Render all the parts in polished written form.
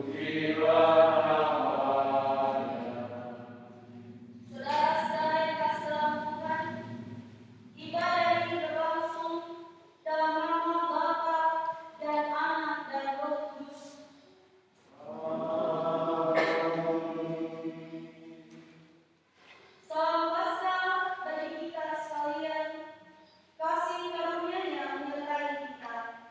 Saudara-saudara yang kasih dalam Tuhan, ibadah ini berlangsung dalam nama Bapa dan Anak dan Roh Kudus. Salam Paskah bagi kita sekalian, kasih karunia-Nya menyertai kita.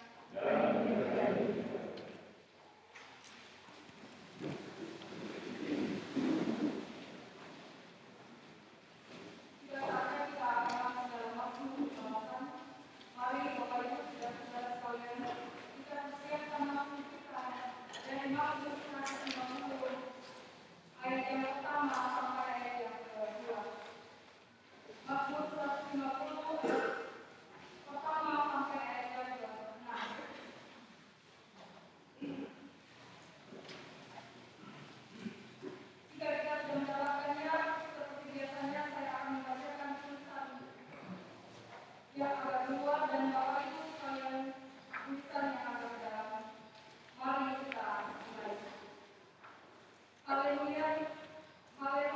Jika saatnya kita akan masuk dalam waktu pembahasan, mari Bapak Ibu dan saudara sekalian, kita persiapkan waktu kita dari Mazmur 150 ayat yang pertama sampai ayat yang kedua. Mazmur 150 ayat pertama sampai ayat yang ke-6. Jika kita sudah mendapatkannya, seperti biasanya saya akan membacakan tulisan yang agak luar dan Bapak Ibu sekalian tulisan yang agak dalam. Mari kita mulai. Haleluya, haleluya.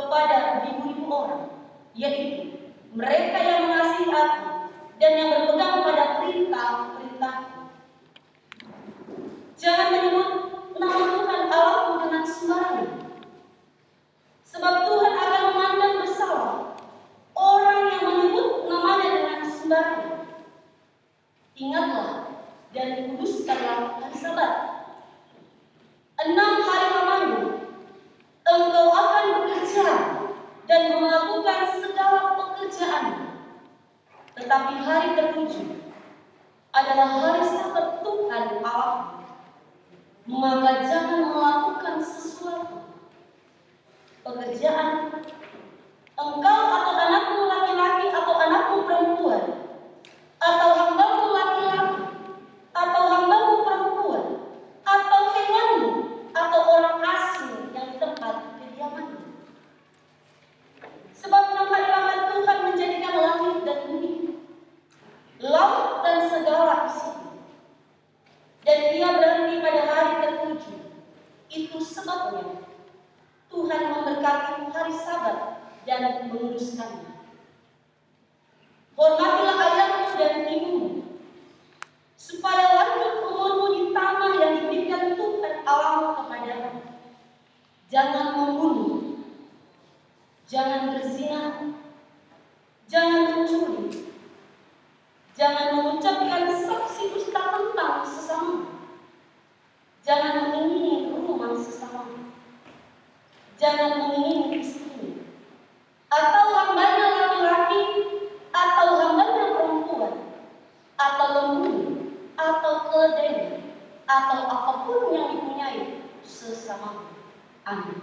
kepada ribu-ribu orang, yaitu mereka yang mengasihi Aku dan yang berpegang pada perintah-perintahku. Jangan menyebut nama Tuhan Allahmu dengan sembarangan, sebab Tuhan akan memandang bersalah orang yang menyebut namanya dengan sembarangan. Ingatlah dan kuduskanlah hari Sabat. 6 hari lamanya engkau akan bekerja dan melakukan segala pekerjaan. Tetapi hari ke-7 adalah hari Sabat Tuhan Allahmu. Maka jangan melakukan sesuatu pekerjaan engkau atau anakmu laki-laki atau anakmu perempuan, atau hambamu laki-laki atau hambamu perempuan, atau hewanmu atau orang asing yang di tempat kediamanmu. Sebab 6 hari lama Tuhan menjadikan langit dan bumi, laut dan segala isinya, dan Ia berhenti pada hari ke-7. Itu sebabnya Tuhan memberkati hari Sabat dan menguduskannya. Hormatilah ayahmu dan ibumu, supaya lanjut umurmu di tanah yang diberikan Tuhan Allahmu kepadamu. Jangan membunuh, jangan berzina, jangan mencuri, jangan mengucapkan saksi dusta tentang sesama, jangan mengingini rumah sesama, jangan mengingini istrinya, atau hambanya laki-laki, atau hambanya perempuan, atau lembunya, atau keledainya, atau apapun yang dipunyai sesama. Amin.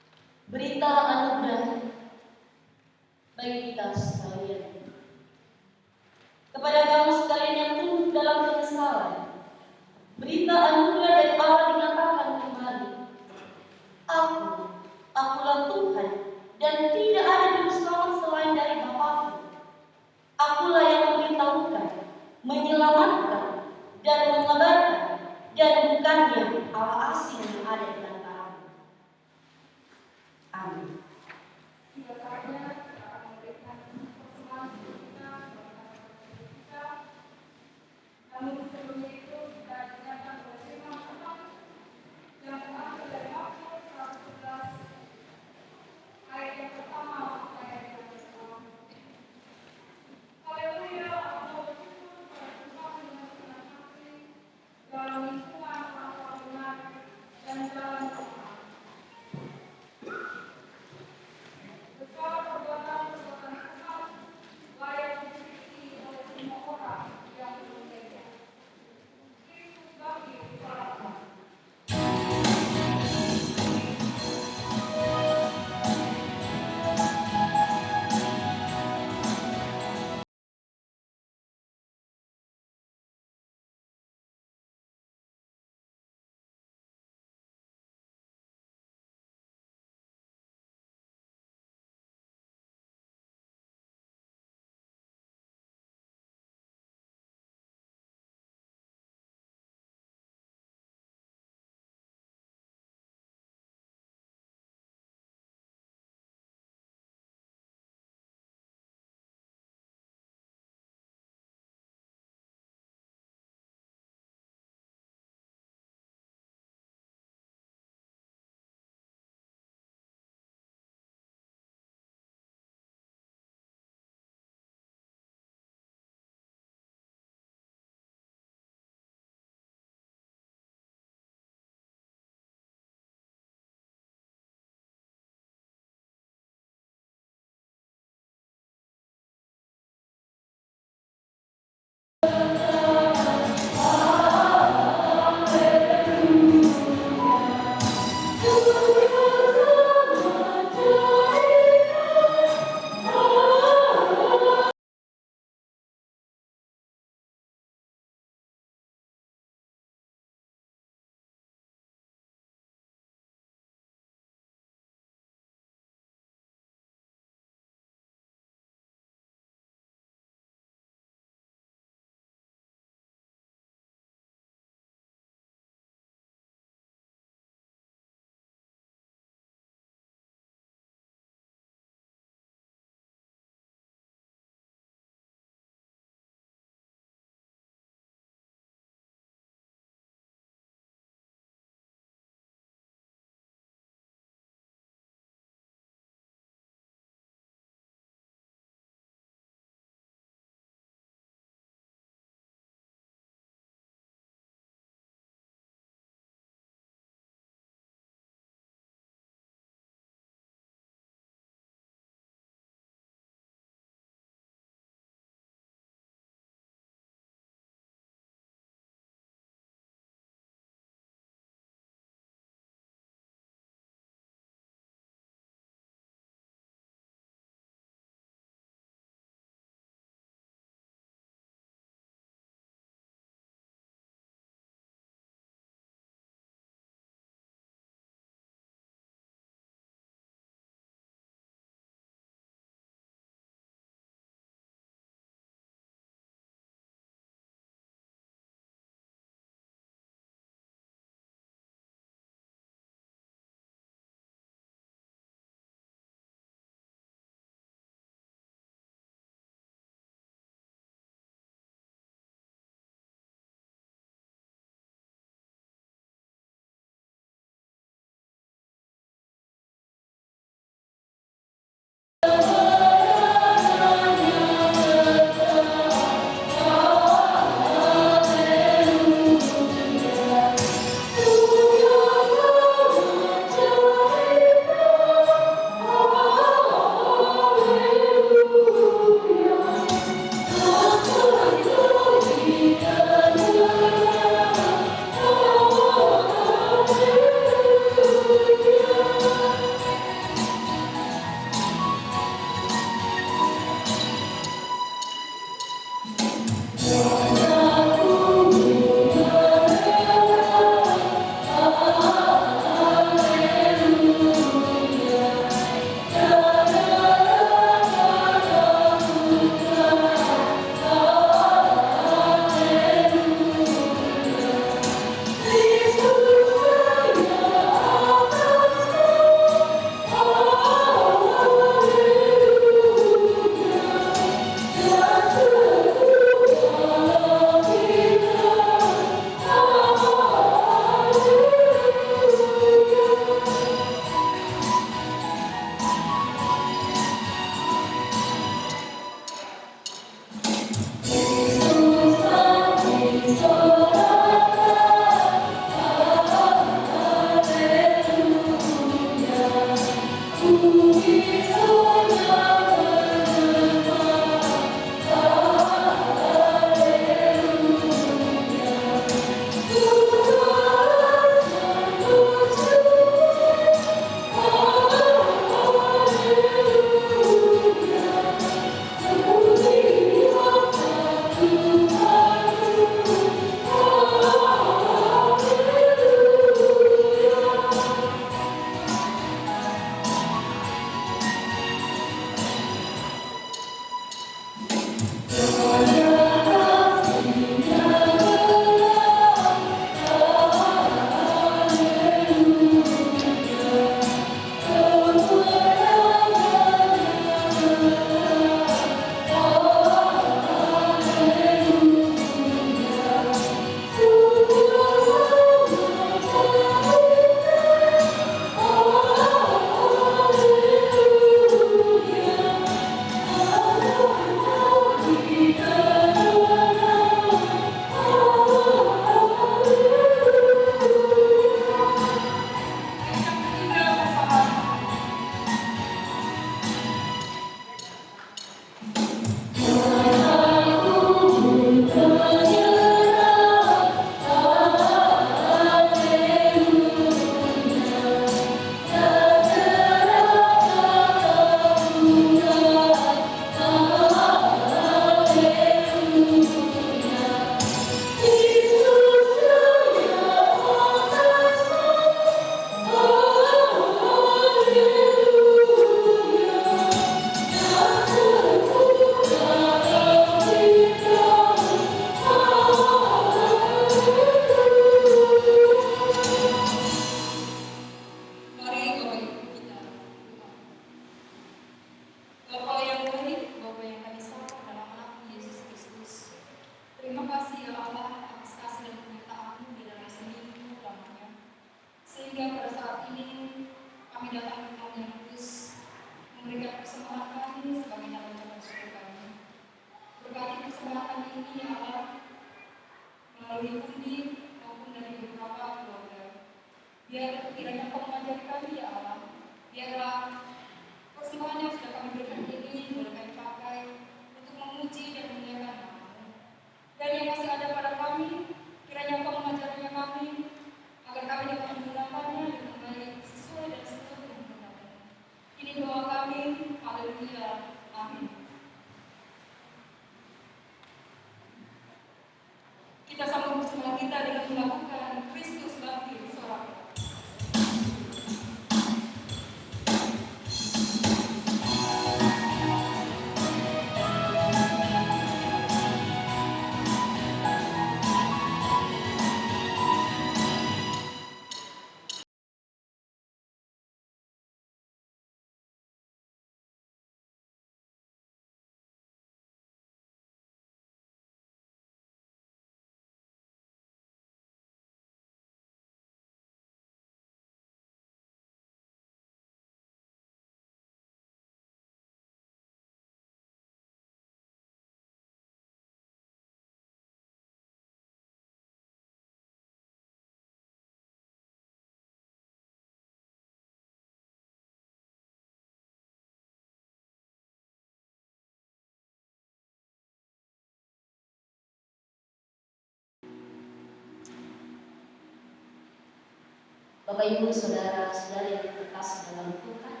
Bapak Ibu Saudara-saudari yang terkasih dalam Tuhan,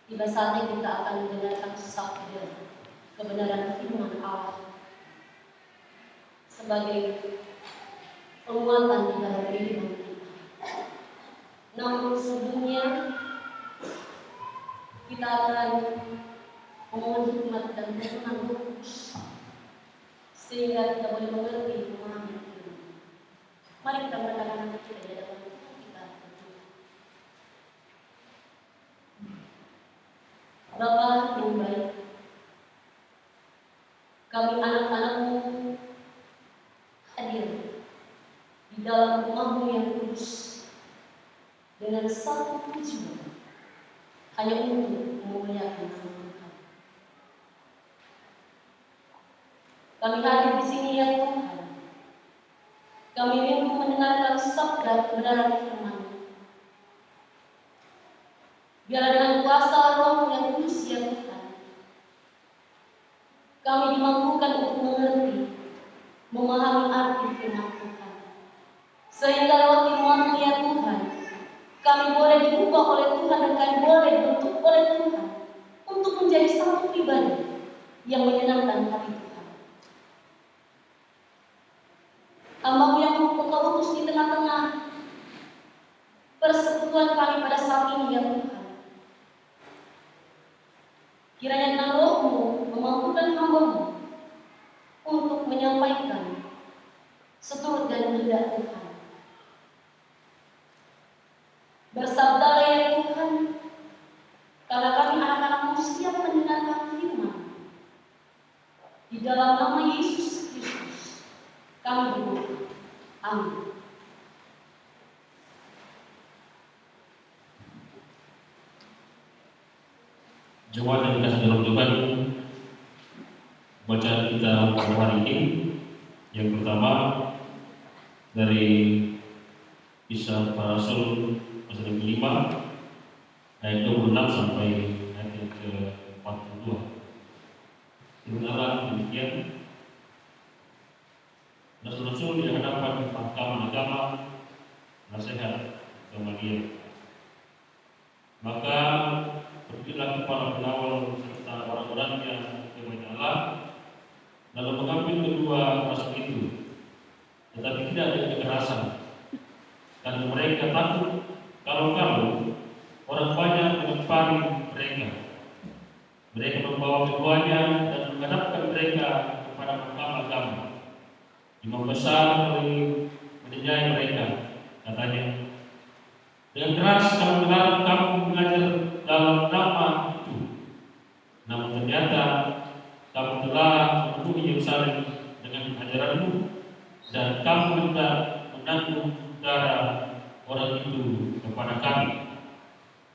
tiba saatnya kita akan mendengarkan sabda kebenaran firman Allah sebagai penguatan di dalam kehidupan kita. Namun sebelumnya kita akan memohon hikmat dan pertolongan Roh Kudus sehingga kita boleh mengerti memahami firman. Mari kita merendahkan hati kita di hadapan Tuhan kita. Bapa yang baik, kami anak-anak-Mu hadir di dalam rumah-Mu yang kudus dengan satu tujuan, hanya untuk memuliakan nama Tuhan. Kami hadir di sini ya Tuhan. Kami rindu mendengarkan sabda kebenaran firman. Biarlah dengan kuasa Roh yang kudus ya Tuhan, kami dimampukan untuk mengerti, memahami arti firman Tuhan. Sehingga lewat firman ya Tuhan, kami boleh diubah oleh Tuhan dan kami boleh dibentuk oleh Tuhan untuk menjadi satu pribadi yang menyenangkan hati Tuhan. Hamba-Mu yang Engkau utus di tengah-tengah persekutuan kami pada saat ini ya Tuhan. Kiranya dengan Roh-Mu memampukan hamba-Mu untuk menyampaikan seturut dan kehendak Tuhan. Bersabdalah ya Tuhan, karena kami anak-anak-Mu siap mendengarkan firman. Di dalam nama Yesus Kristus kami berdoa. Amin. Jemaat yang dikasihi dalam Tuhan, bacaan kita pada hari ini yang pertama dari Kisah Para Rasul pasal yang kelima ayat 26 sampai ayat yang ke-42. Firman Allah demikian, Rasul-rasul di hadapan mahkamah agama nasihat Gamaliel. Maka pergilah kepala pengawal serta orang-orang yang kepada Allah, lalu mengambil kedua rasul itu, tetapi tidak ada kekerasan, karena mereka takut kalau orang banyak mengepari mereka. Mereka membawa keduanya dan menghadapkan mereka kepada mahkamah agama. Imam besar meninjai mereka, katanya, dengan keras kami melarang kamu mengajar dalam nama itu. Namun ternyata kamu telah memenuhi Yerusalem dengan ajaranmu dan kamu hendak menanggung darah orang itu kepada kami.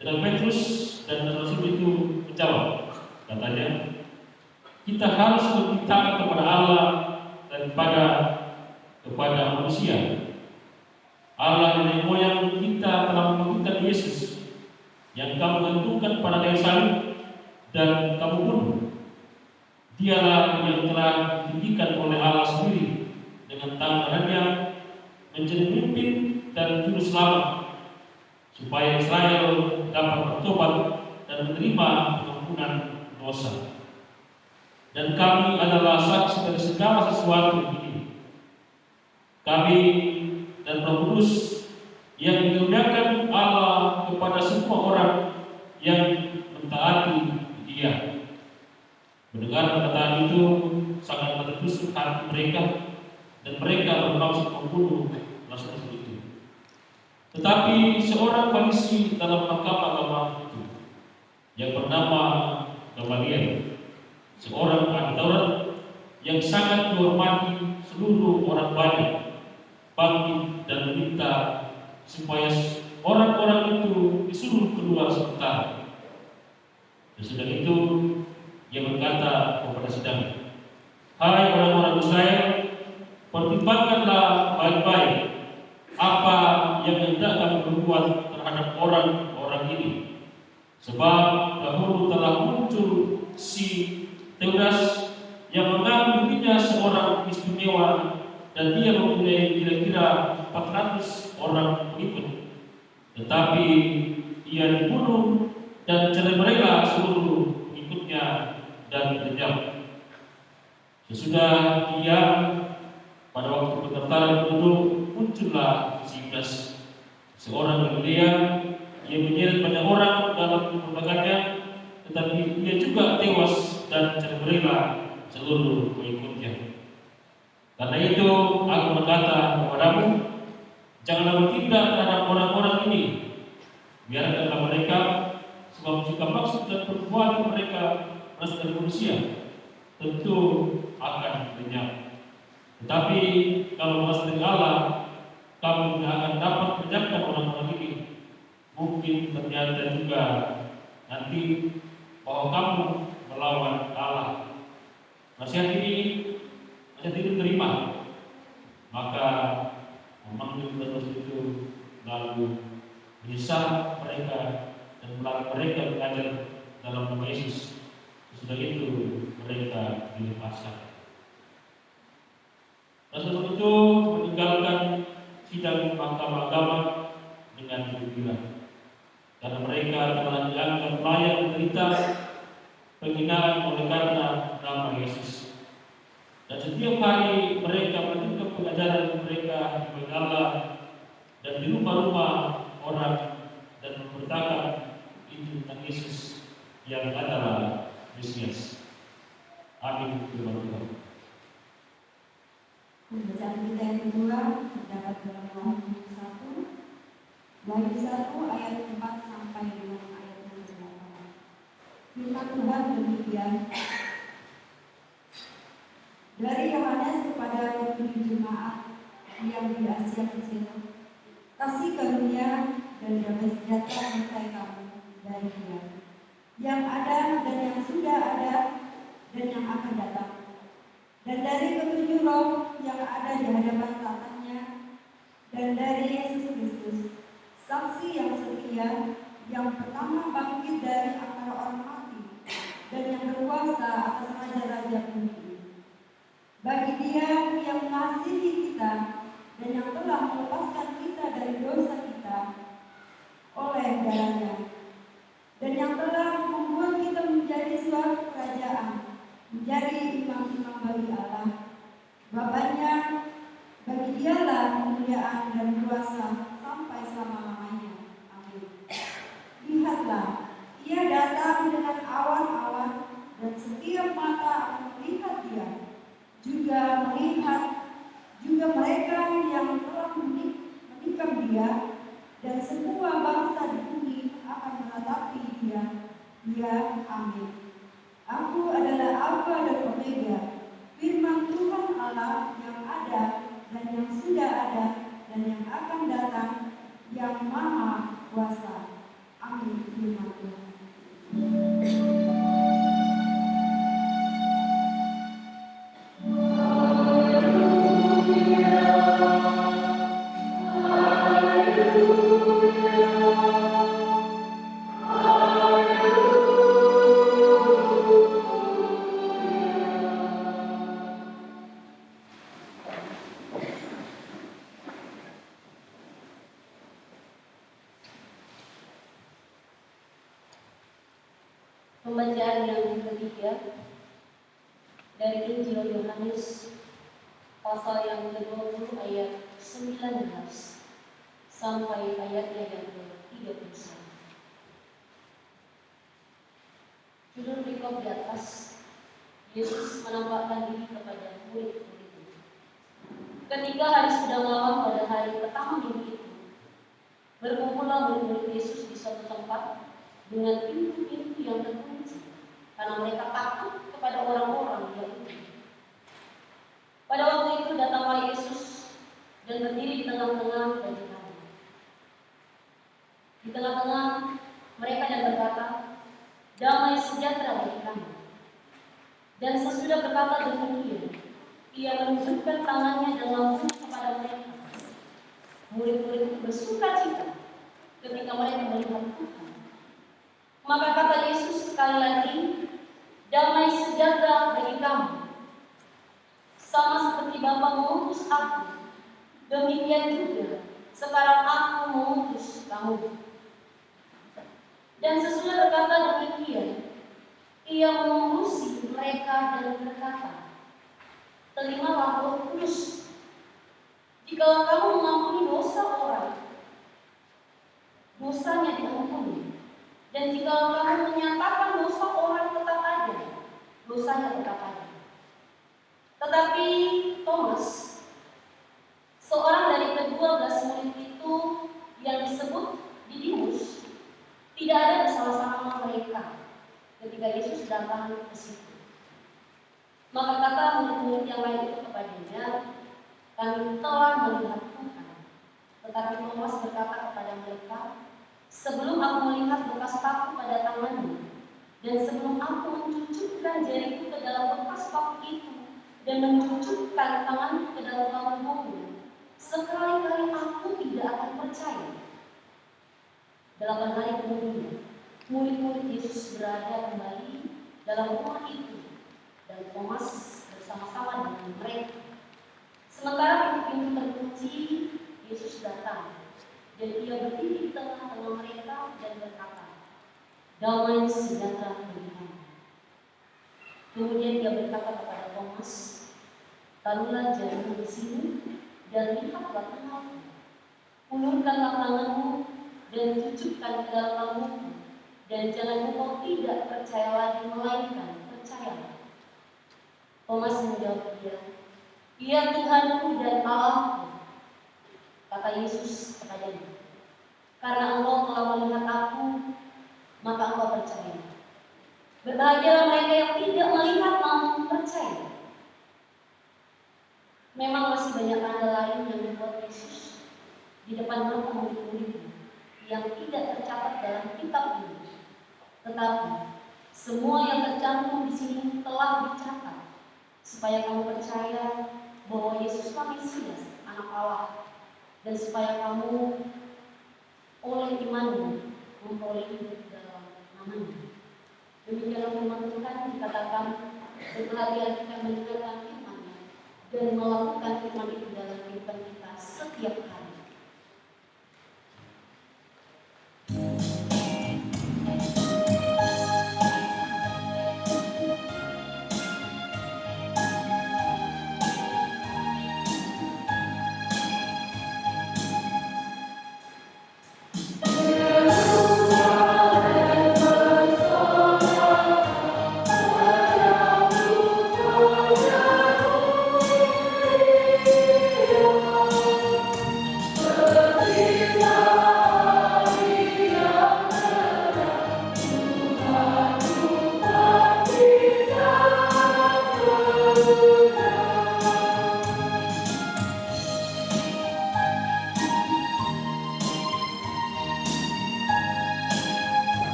Dan Petrus dan Rasul itu menjawab, katanya, kita harus lebih taat kepada Allah daripada kepada manusia. Allah nenek moyang kita telah memberikan Yesus yang kamu tentukan pada kayu salib dan kamu bunuh. Dialah yang telah ditinggikan oleh Allah sendiri dengan tangannya menjadi pemimpin dan juru selamat, supaya Israel dapat bertobat dan menerima pengampunan dosa. Dan kami adalah saksi dari segala sesuatu ini. Kami dan Roh Kudus yang dikurniakan Allah kepada semua orang yang mentaati Dia. Mendengar perkataan itu sangat tertusuk hati mereka dan mereka bermaksud membunuh rasul itu. Tetapi seorang Farisi dalam mahkamah agama itu yang bernama Gamaliel, seorang ahli Taurat yang sangat dihormati seluruh orang banyak, bangkit dan meminta supaya orang-orang itu disuruh keluar sebentar. Sesudah itu ia berkata kepada sidang, hai orang-orang Israel, pertimbangkanlah baik-baik apa yang hendak kami berbuat terhadap orang-orang ini. Sebab dahulu telah muncul si Teudas yang mengaku dirinya seorang istimewa dan dia mempunyai kira-kira 400 orang pengikut. Tetapi ia dibunuh dan cerai-berailah seluruh pengikutnya dan dikejam. Sesudah dia pada waktu pendaftaran penduduk, muncullah si Yudas, seorang Galilea. Ia menyeret banyak orang dalam propagandanya, tetapi ia juga tewas dan cerai-berailah seluruh pengikutnya. Karena itu aku berkata kepadamu, janganlah bertindak terhadap orang-orang ini. Biarkanlah mereka, sebab jika maksud dan perbuatan mereka berasal dari manusia, tentu akan lenyap. Tetapi kalau berasal dari Allah, kamu tidak akan dapat menjaga orang-orang ini. Mungkin ternyata juga nanti bahwa kamu melawan Allah. Nasihat ini terima, maka memanggil terus itu lalu menyesal mereka dan dan melarang mereka mengajar dalam nama Yesus. Sesudah itu mereka dilepaskan. Rasul itu meninggalkan sidang mahkamah agama dengan gembira, karena mereka telah dianggap layak menderita penghinaan oleh karena nama Yesus. Dan setiap hari mereka melanjutkan pengajaran mereka di Magdala dan di rumah-rumah orang dan memberitakan Injil tentang Yesus yang adalah Mesias. Amin. Firman Tuhan. Bacaan kita yang kedua terdapat dalam Wahyu 1 ayat 4 sampai dengan ayat 8. Firman Tuhan demikian. Dari Yohanes kepada ketujuh jemaat yang di Asia Kecil, kasih karunia dan damai sejahtera menyertai kamu dari Dia, yang ada dan yang sudah ada dan yang akan datang, dan dari ketujuh roh yang ada di hadapan tahtanya, dan dari Yesus Kristus, saksi yang setia, yang pertama bangkit dari antara orang mati, dan yang berkuasa atas raja-raja bumi ini. Bagi Dia yang mengasihi kita dan yang telah melepaskan kita dari dosa kita oleh darahnya, dan yang telah membuat kita menjadi suatu kerajaan, menjadi imam-imam bagi Allah Bapanya. Bagi Dialah kemuliaan dan kuasa sampai selama-lamanya. Amin. Lihatlah, Ia datang dengan awan-awan, dan setiap mata akan melihat Dia, juga mereka yang telah menikam Dia, dan semua bangsa di bumi akan meratapi Dia. Amin. Aku adalah Alfa dan Omega, firman Tuhan Allah yang ada dan yang sudah ada dan yang akan datang, yang Maha Kuasa. Amin. Firman Tuhan. Pembacaan yang ketiga dari Injil Yohanes pasal yang ke-20 ayat 19 sampai ayatnya yang ke-31. Judul berikut di atas, Yesus menampakkan diri kepada murid-muridnya. Ketika hari sudah malam pada hari pertama minggu itu, berkumpullah murid-murid Yesus di suatu tempat dengan pintu-pintu yang terkunci, karena mereka takut kepada orang-orang Yahudi. Pada waktu itu datanglah Yesus dan berdiri di tengah-tengah mereka. Di tengah-tengah mereka dan berkata, "Damai sejahtera bagi kamu." Dan sesudah berkata demikian, Ia menunjukkan tangannya dan lambungnya kepada mereka. Murid-murid itu bersukacita ketika mereka melihat Tuhan. Maka kata Yesus sekali lagi, "Damai sejahtera bagi kamu. Sama seperti Bapa mengutus aku, demikian juga sekarang aku mengutus kamu." Dan sesudah berkata demikian, Ia mengurusi mereka dan berkata, "Terimalah Roh Kudus. Jikalau kamu mengampuni dosa orang, dosanya diampuni. Dan jika kamu menyatakan dosa orang, tetap ada, dosanya tetap ada." Tetapi Thomas, seorang dari ke-12 murid itu yang disebut Didimus, tidak ada bersama-sama mereka ketika Yesus datang ke situ. Maka kata murid-murid yang lain itu kepadanya, "Kami telah melihat Tuhan." Tetapi Thomas berkata kepada mereka, "Sebelum aku melihat bekas paku pada tangannya, dan sebelum aku mencucukkan jariku ke dalam bekas paku itu, dan mencucukkan tanganku ke dalam lambungnya, sekali-kali aku tidak akan percaya." 8 hari kemudian, murid-murid Yesus berada kembali dalam rumah itu dan Thomas bersama-sama dengan mereka. Sementara pintu terkunci, Yesus datang dan ia berdiri di tengah-tengah mereka dan berkata, "Damai sejahtera bagi kamu." Kemudian ia berkata kepada Thomas, "Taruhlah jarimu di sini dan lihatlah tanganku. Ulurkanlah tanganmu dan cucukkan ke dalam lambungku, dan jangan engkau tidak percaya lagi melainkan percayalah." Thomas menjawab dia, "Ya Tuhanku dan Allahku." Kata Yesus kepadanya, "Karena engkau telah melihat aku, maka engkau percaya. Berbahagialah mereka yang tidak melihat namun percaya." Memang masih banyak tanda lain yang dibuat Yesus di depan mata murid-muridnya yang tidak tercatat dalam kitab ini. Tetapi semua yang tercantum di sini telah dicatat supaya kamu percaya bahwa Yesuslah Mesias, Anak Allah, dan supaya kamu oleh imanmu memperoleh hidup dalam namanya. Demikianlah firman Tuhan. Dikatakan, berbahagia kita mendengarkan firman-Nya dan melakukan firman itu dalam kehidupan kita setiap hari.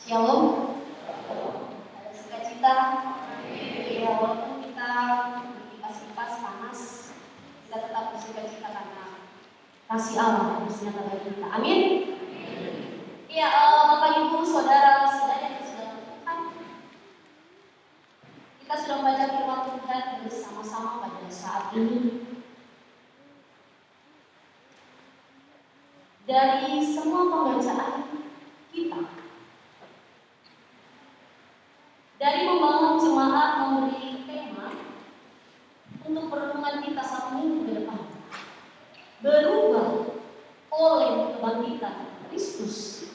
Shalom. Ada sukacita. Ya, walaupun kita kipas-kipas panas, kita tetap bersukacita karena kasih Allah bersinar bagi kita. Amin. Ya, Bapak Ibu, saudara-saudari yang sudah Tuhan, kita sudah membaca firman Tuhan bersama-sama pada saat ini. Dari semua pembacaan kita, dari membangun jemaat memberi tema untuk perenungan kita satu minggu ke depan, berubah oleh kebangkitan Kristus.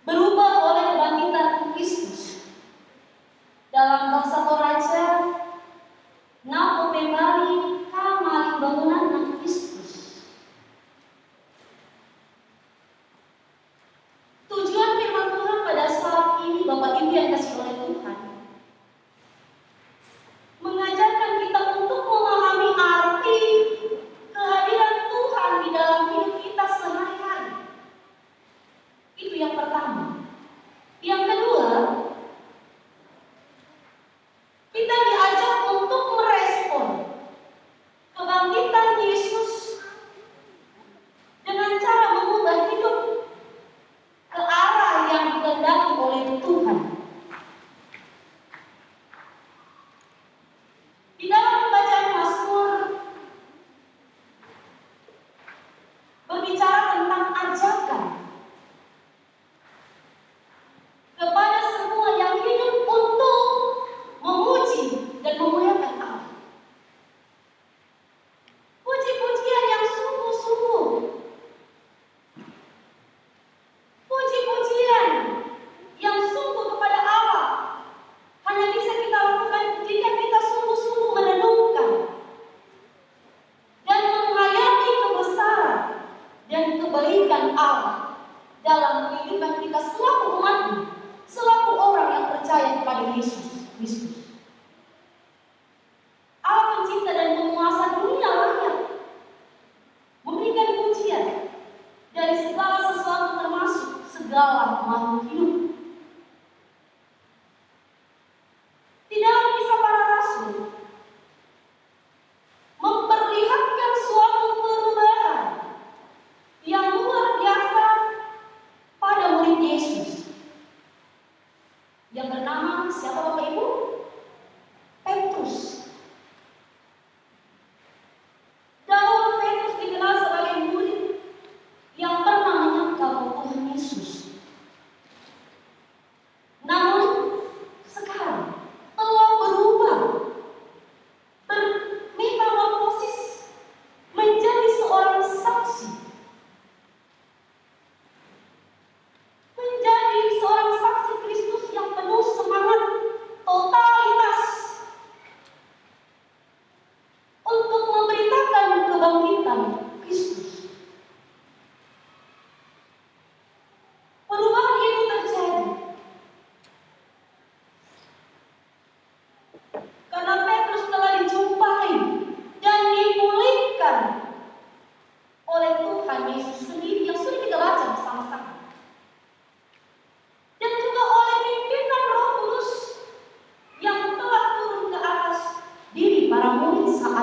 Berubah oleh kebangkitan Kristus. Dalam bahasa Toraja, napo pembali kamali bangunan Kristus. Tujuan firman Tuhan pada saat ini, Bapak Ibu yang kasih oleh Tuhan,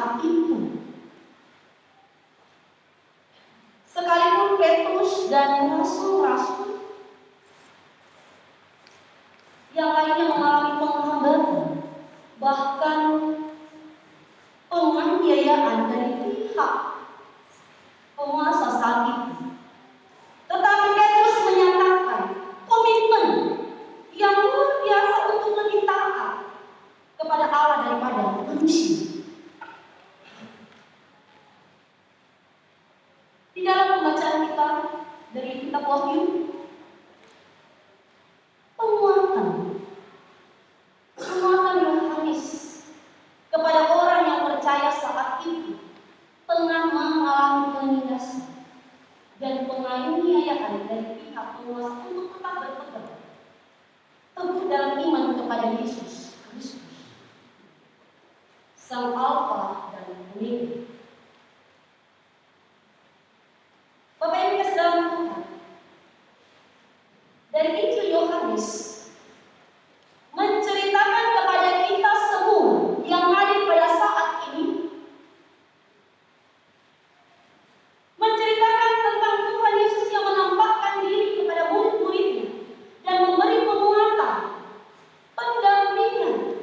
saat itu. Sekalipun Petrus dan rasul-rasul yang lainnya mengalami penghambatan, bahkan penganiayaan dari pihak penguasa saat itu. Tetapi Petrus menyatakan komitmen yang luar biasa untuk lebih taat kepada Allah daripada manusia. Di dalam pembacaan kita dari kitab Wahyu, penguatan Yohanes kepada orang yang percaya saat itu tengah mengalami penindasan dan penganiayaan dari pihak penguasa untuk tetap berpegang teguh dalam iman kepada Yesus Kristus, Sang Alfa dan Omega. Bapak Ibu yang sedang Tuhan, dari Injil Yohanes menceritakan kepada kita semua yang hadir pada saat ini, menceritakan tentang Tuhan Yesus yang menampakkan diri kepada murid-muridnya dan memberi penguatan, pendampingan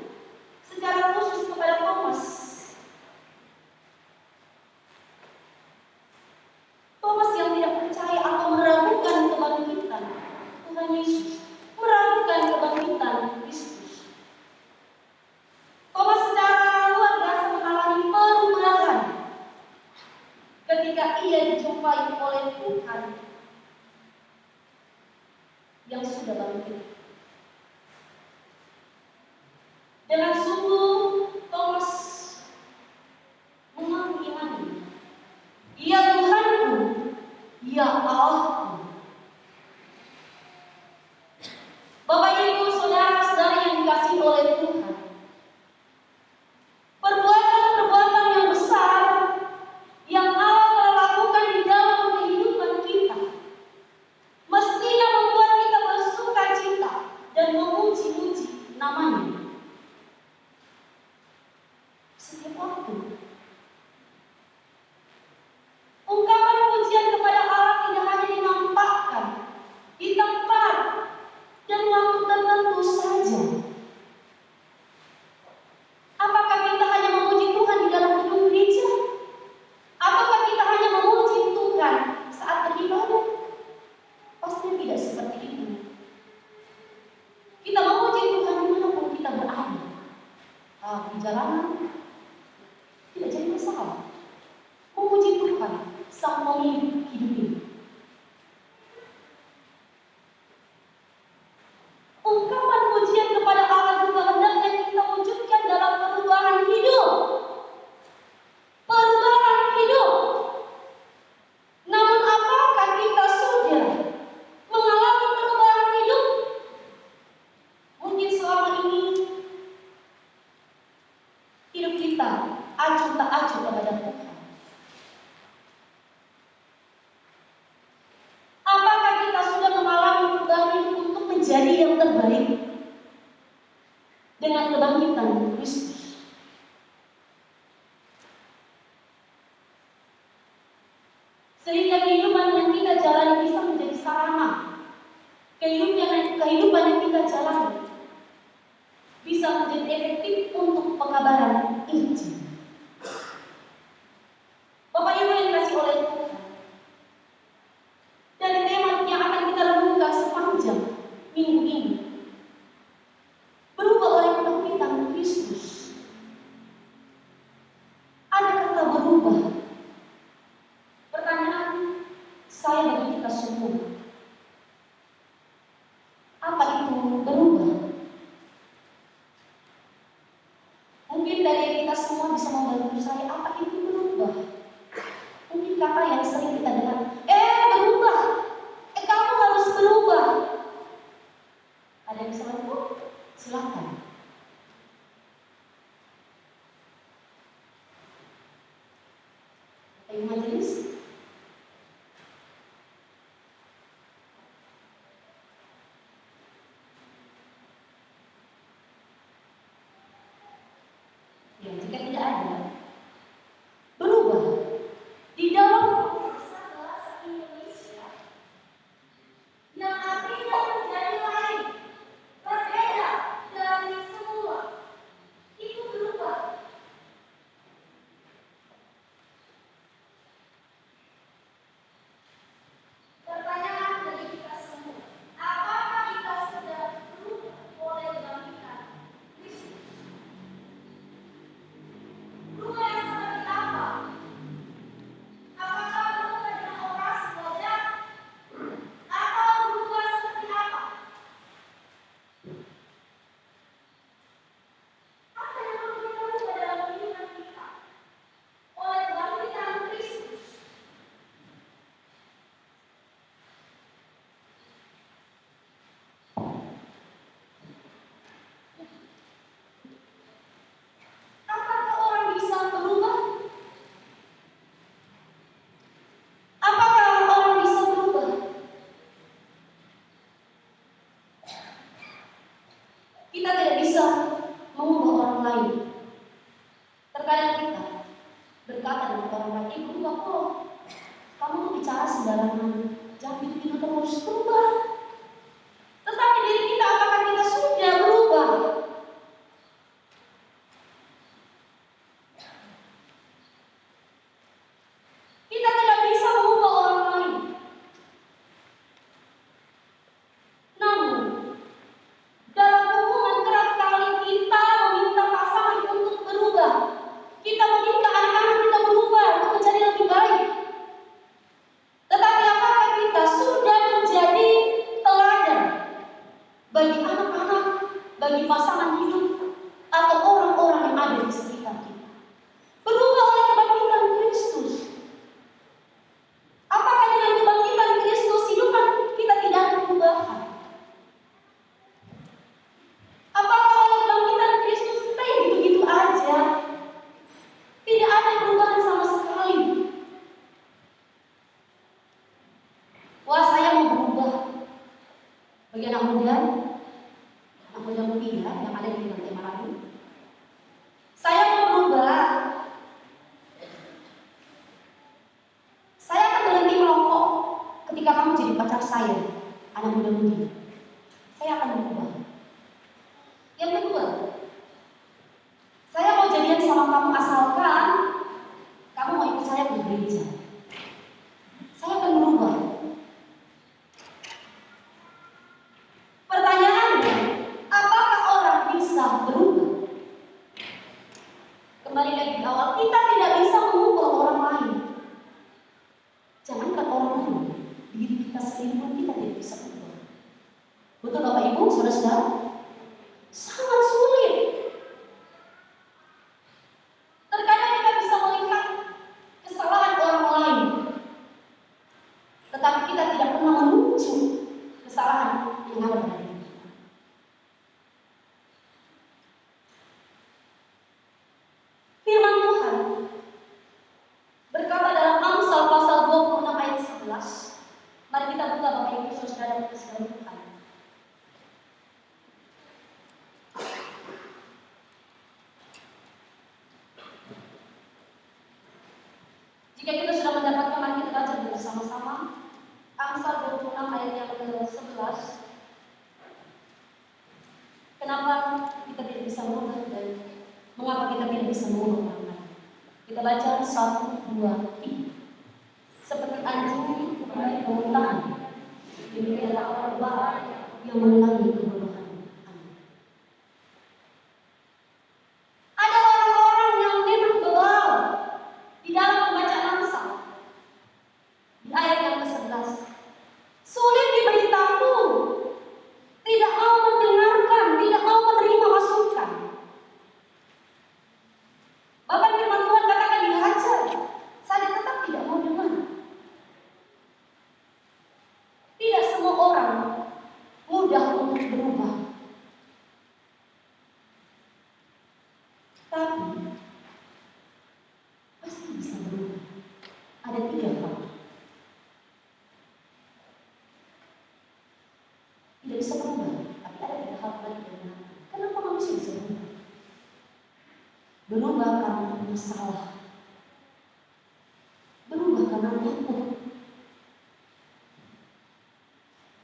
secara khusus kepada Thomas. Thomas yang tidak percaya atau meragukan kebangkitan Tuhan Yesus, meragukan kebangkitan Kristus. Thomas secara luar biasa mengalami perubahan ketika ia dijumpai oleh Tuhan yang sudah bangkit. Dengan sungguh Thomas mengaku imannya, "Ya Tuhanku, ya Allahku." Bapak Ibu, saudara-saudara yang dikasihi oleh Tuhan, perbuatan-perbuatan yang besar yang Allah telah lakukan di dalam kehidupan kita mestinya membuat kita bersuka cita dan memuji-muji namanya setiap waktu. Ungkapan pujian kepada Allah tidak hanya dinampakkan di tempat dan waktu tertentu saja. Apakah kita hanya memuji Tuhan di dalam gedung gereja? Apakah kita hanya memuji Tuhan saat beribadah? Pasti tidak seperti itu. Kita memuji Tuhan dimanapun kita berada. Di jalanan tidak jadi masalah. Memuji Tuhan, Sang Pemilik hidup ini. Ungkapan pujian kepada Allah juga hendaknya kita wujudkan dalam perubahan hidup. Perubahan hidup. Namun apakah kita sudah mengalami perubahan hidup? Mungkin selama ini hidup kita acuh tak acuh kepada Tuhan. Apakah kita sudah mengalami perubahan hidup untuk menjadi yang terbaik dengan kebangkitan Kristus? Sehingga kehidupan yang kita jalani bisa menjadi sarana. Kehidupan yang kita jalani bisa menjadi efektif untuk pekabaran Injil. Bapak Ibu yang dikasihi oleh Tuhan, dari tema yang akan kita renungkan sepanjang minggu ini, berubah oleh kebangkitan Kristus. Ada kata berubah. Pertanyaan saya bagi kita semua, apa itu berubah? Mungkin dari kita semua bisa membantu saya, apa itu berubah? Mungkin kata yang sering kita dengar, berubah, kamu harus berubah. Ada yang bisa bantu? Silakan. Ayo majelis. Ya, jika tidak ada, berkata dengan orang lain, berubah kok. Kamu tuh bicara sembarangan. Jangan gitu-gitu terus, berubah. Tetapi diri kita, apakah kita sudah berubah? Kita tidak bisa mengubah orang lain. Namun, dalam hubungan kerap kali kita meminta pasangan untuk berubah. Kita meminta anak-anak kita berubah untuk menjadi lebih baik. Tetapi apakah kita sudah menjadi teladan bagi anak-anak, bagi pasangan hidup, atau orang-orang yang ada di sekitar kita? Berubah oleh kebangkitan Kristus. Apakah dengan kebangkitan Kristus hidupan kita tidak ada perubahan? Apakah oleh kebangkitan Kristus kita yang begitu aja? Tidak ada perubahan sama sekali. Wah, saya mau berubah. Bagi anak muda mudi ya, yang ada di lantai Marawi. Saya mau berubah. Saya akan berhenti merokok ketika kamu jadi pacar saya, anak muda mudi. Saya akan berubah. Yang kedua, saya mau jadian sama kamu asalkan kamu mau ikut saya ke gereja. Saya akan berubah. Pertanyaannya, apakah orang bisa berubah? Kembali lagi di awal, kita tidak bisa mengubah orang lain. Jangankan orang lain, diri kita sendiri pun kita tidak bisa berubah. Betul Bapak Ibu, saudara-saudara? Sangat sulit. Terkadang kita bisa melihat kesalahan orang lain, tetapi kita tidak pernah menuju kesalahan yang ada pada diri kita. Firman Tuhan berkata dalam Amsal pasal 26 ayat 11. Mari kita buka Bapak Ibu saudara dan saudara Tuhan. Jika kita sudah mendapatkan, mari kita baca bersama-sama Amsal 26 ayat yang ke-11. Kenapa kita tidak bisa mengubah dan mengapa kita tidak bisa mengubah orang lain? Kita baca 1, 2, 3. Seperti anjing kembali kemuntahan, demikianlah orang baik yang mengulangi kebodohan. Ada orang-orang yang memang belau di dalam pembacaan Amsal. Di ayat yang ke-11, sulit diberitahu, tidak mau mendengarkan, tidak mau menerima masukan. Bahkan firman Tuhan katakan dihajar, saya tetap tidak mau dengar. Tidak semua orang mudah untuk berubah. Tapi pasti bisa berubah. Ada 3 hal. Tidak bisa berubah, tapi ada 3 hal lagi yang benar. Kenapa manusia bisa berubah? Berubah karena masalah. Berubah karena takut.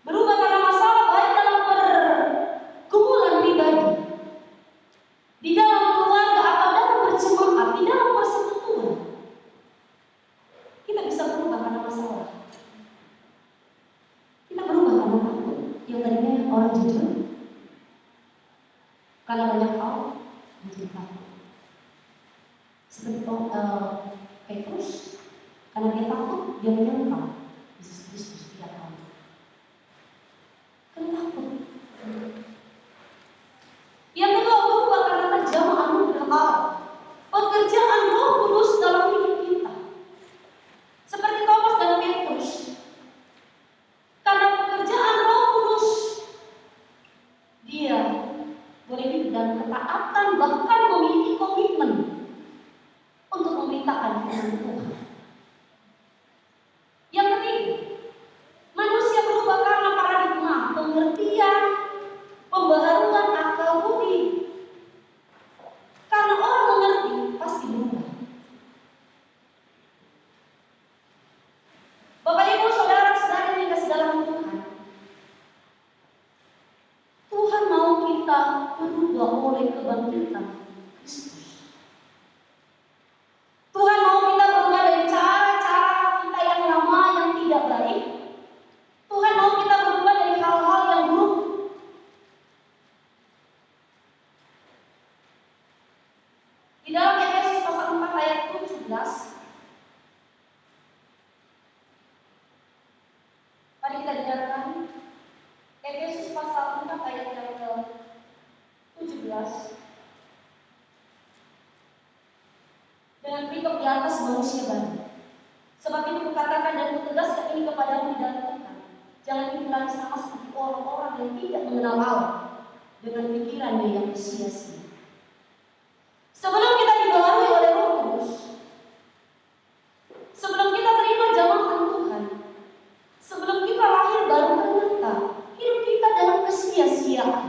Berubah karena masalah, baik dalam pergumulan pribadi, di dalam keluarga, atau dalam berjemaat, di dalam persekutuan. Kita bisa berubah karena masalah. Kita berubah karena takut. Yang tadinya orang jujur, karena banyak hal menjadi takut. Seperti Petrus, karena dia takut, dia menyangkal Yesus Kristus tidak tahu. Karena takut. Yang kedua, berubah karena terjamah anugerah Allah, pekerjaan Roh Kudus dalam hidup kita. Seperti Thomas dan Petrus, karena pekerjaan Roh Kudus, dia boleh hidup dalam ketaatan, bahkan memiliki komitmen untuk memberitakan firman Tuhan. Yang 17. Mari kita dengarkan Efesus pasal 4 ayat yang ke-17. Dengan berikut di atas manusia baru. Sebab itu kukatakan dan kutegaskan ini kepadamu di dalam Tuhan. Jangan hidup lagi sama seperti orang-orang yang tidak mengenal Allah dengan pikirannya yang sia-sia. Sebelum kita dibaharui oleh Roh Kudus, sebelum kita terima jamahan Tuhan, sebelum kita lahir baru ternyata hidup kita dalam kesia-siaan.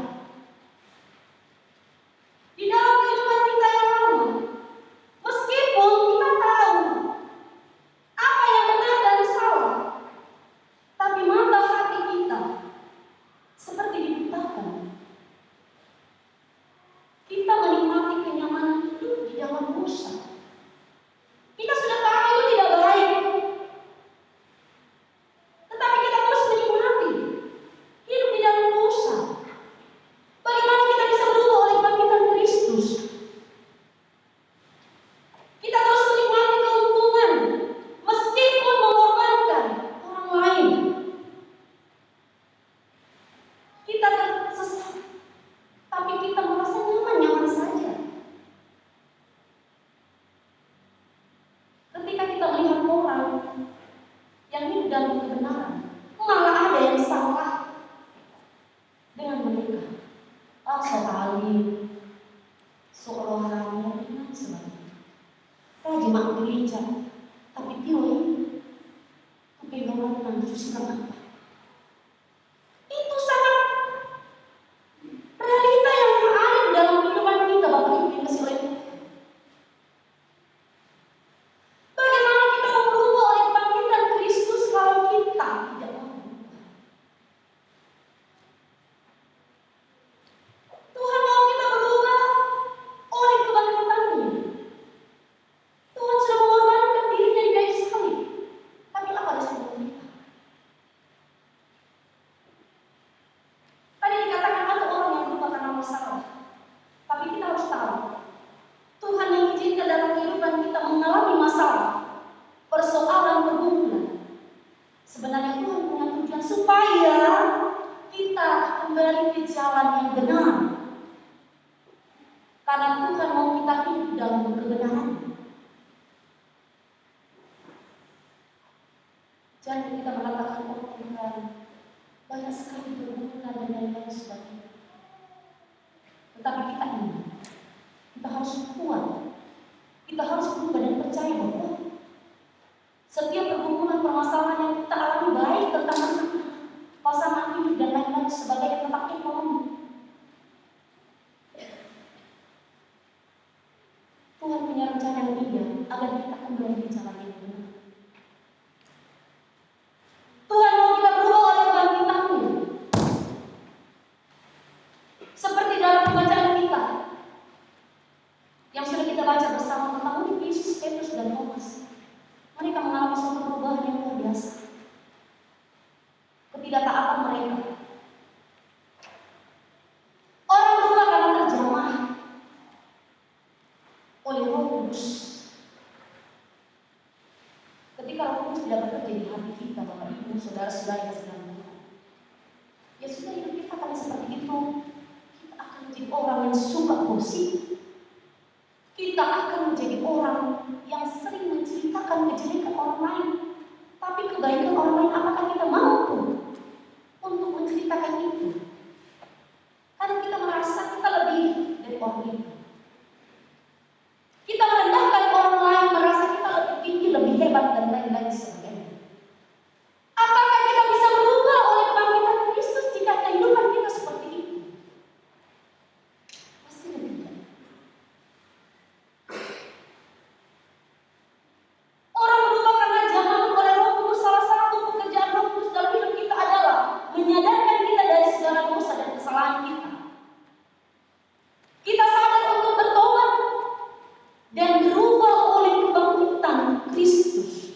Di dalam kehidupan kita yang lama, meskipun kita tahu apa yang benar dan salah, tapi mata hati kita seperti dibutakan. Kita menikmati kenyamanan hidup di dalam dosa. Kita sudah tahu itu tidak baik, tetapi kita terus menikmati hidup di dalam dosa. Bagaimana kita bisa berubah oleh kebangkitan Kristus? Kita terus menikmati keuntungan meskipun mengorbankan orang lain. Kita tersesat, tapi kita merasa nyaman-nyaman saja. Ketika kita melihat orang yang hidup dalam kebenaran, malah ada yang salah dengan mereka. Soal seolah rohani dan sebagainya. Rajin mak gereja, tapi dia kepegangan dan susah apa? Itu sangat realita yang ada di dalam kehidupan kita, Bapak Ibu yang kasih oleh Tuhan. Bagaimana kita mau berubah oleh kebangkitan Kristus kalau kita tidak mau berubah? Tuhan mau kita berubah oleh kebangkitan-Nya. Tuhan sudah mengorbankan dirinya di kayu salib. Tapi apa respon kita? Tadi dikatakan ada orang yang berubah karena masalah. Tapi kita harus tahu, Tuhan mengizinkan dalam kehidupan kita mengalami masalah, persoalan, pergumulan. Sebenarnya Tuhan punya tujuan supaya kita kembali ke jalan yang benar. Karena Tuhan mau kita hidup dalam kebenaran. Jangan kita mengatakan, oh Tuhan, banyak sekali pergumulan dan lain-lain sebagainya. Tetapi kita ini, kita harus kuat. Kita harus berubah dan percaya bahwa setiap pergumulan permasalahan yang kita alami, baik tentang pasangan hidup dan lain-lain sebagainya, tentang ekonomi, Tuhan punya rencana yang indah agar kita kembali di jalan yang benar. Tuhan mau kita berubah oleh kebangkitan-Nya. Seperti dalam pembacaan kita yang sudah kita baca bersama tentang Yesus, Petrus, dan Thomas. Mereka mengalami suatu perubahan yang luar biasa. Ketidaktaatan mereka. Orang berubah karena terjamah oleh Roh Kudus. Ketika Roh Kudus tidak bekerja di hati kita, Bapak Ibu, saudara-saudara yang sedang Tuhan, ya sudah, hidup kita akan seperti itu. Kita akan menjadi orang yang suka gosip. Kita akan menjadi orang yang sering menceritakan kejelekan orang lain. Tapi kebaikan orang lain, apakah kita mampu untuk menceritakan itu? Karena kita merasa kita lebih dari orang itu. Kita merendahkan orang lain, merasa kita lebih tinggi, lebih hebat, dan lain-lain sebagainya. Apakah kita bisa berubah oleh kebangkitan Kristus jika kehidupan kita seperti itu? Pasti tidak. Orang berubah karena jamahan oleh Roh Kudus. Salah satu pekerjaan Roh Kudus dalam hidup kita adalah menyadarkan kita dari segala dosa dan kesalahan kita. Kita sadar untuk bertobat dan berubah oleh kebangkitan Kristus.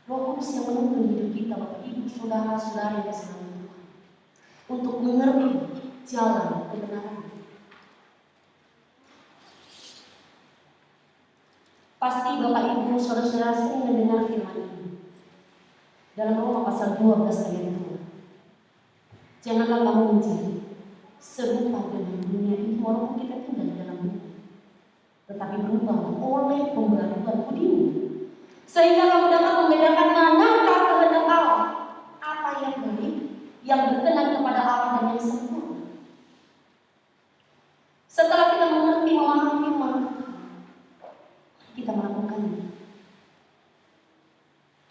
Roh Kudus yang menuntun hidup kita, Bapak Ibu, saudara-saudara yang sedang Tuhan, untuk mengerti jalan kebenaran. Pasti Bapak Ibu Saudara-saudara sering mendengar firman ini. Dalam Roma pasal 12 ayat 2. Janganlah kamu menjadi serupa dengan dunia ini, walaupun kita tinggal di dalam dunia, tetapi berubah oleh pembaruan budimu, sehingga kamu dapat membedakan manakah kehendak Allah, apa yang baik, yang berkenan kepada Allah dan yang sempurna. Setelah kita mengerti memahami firman, kita melakukannya.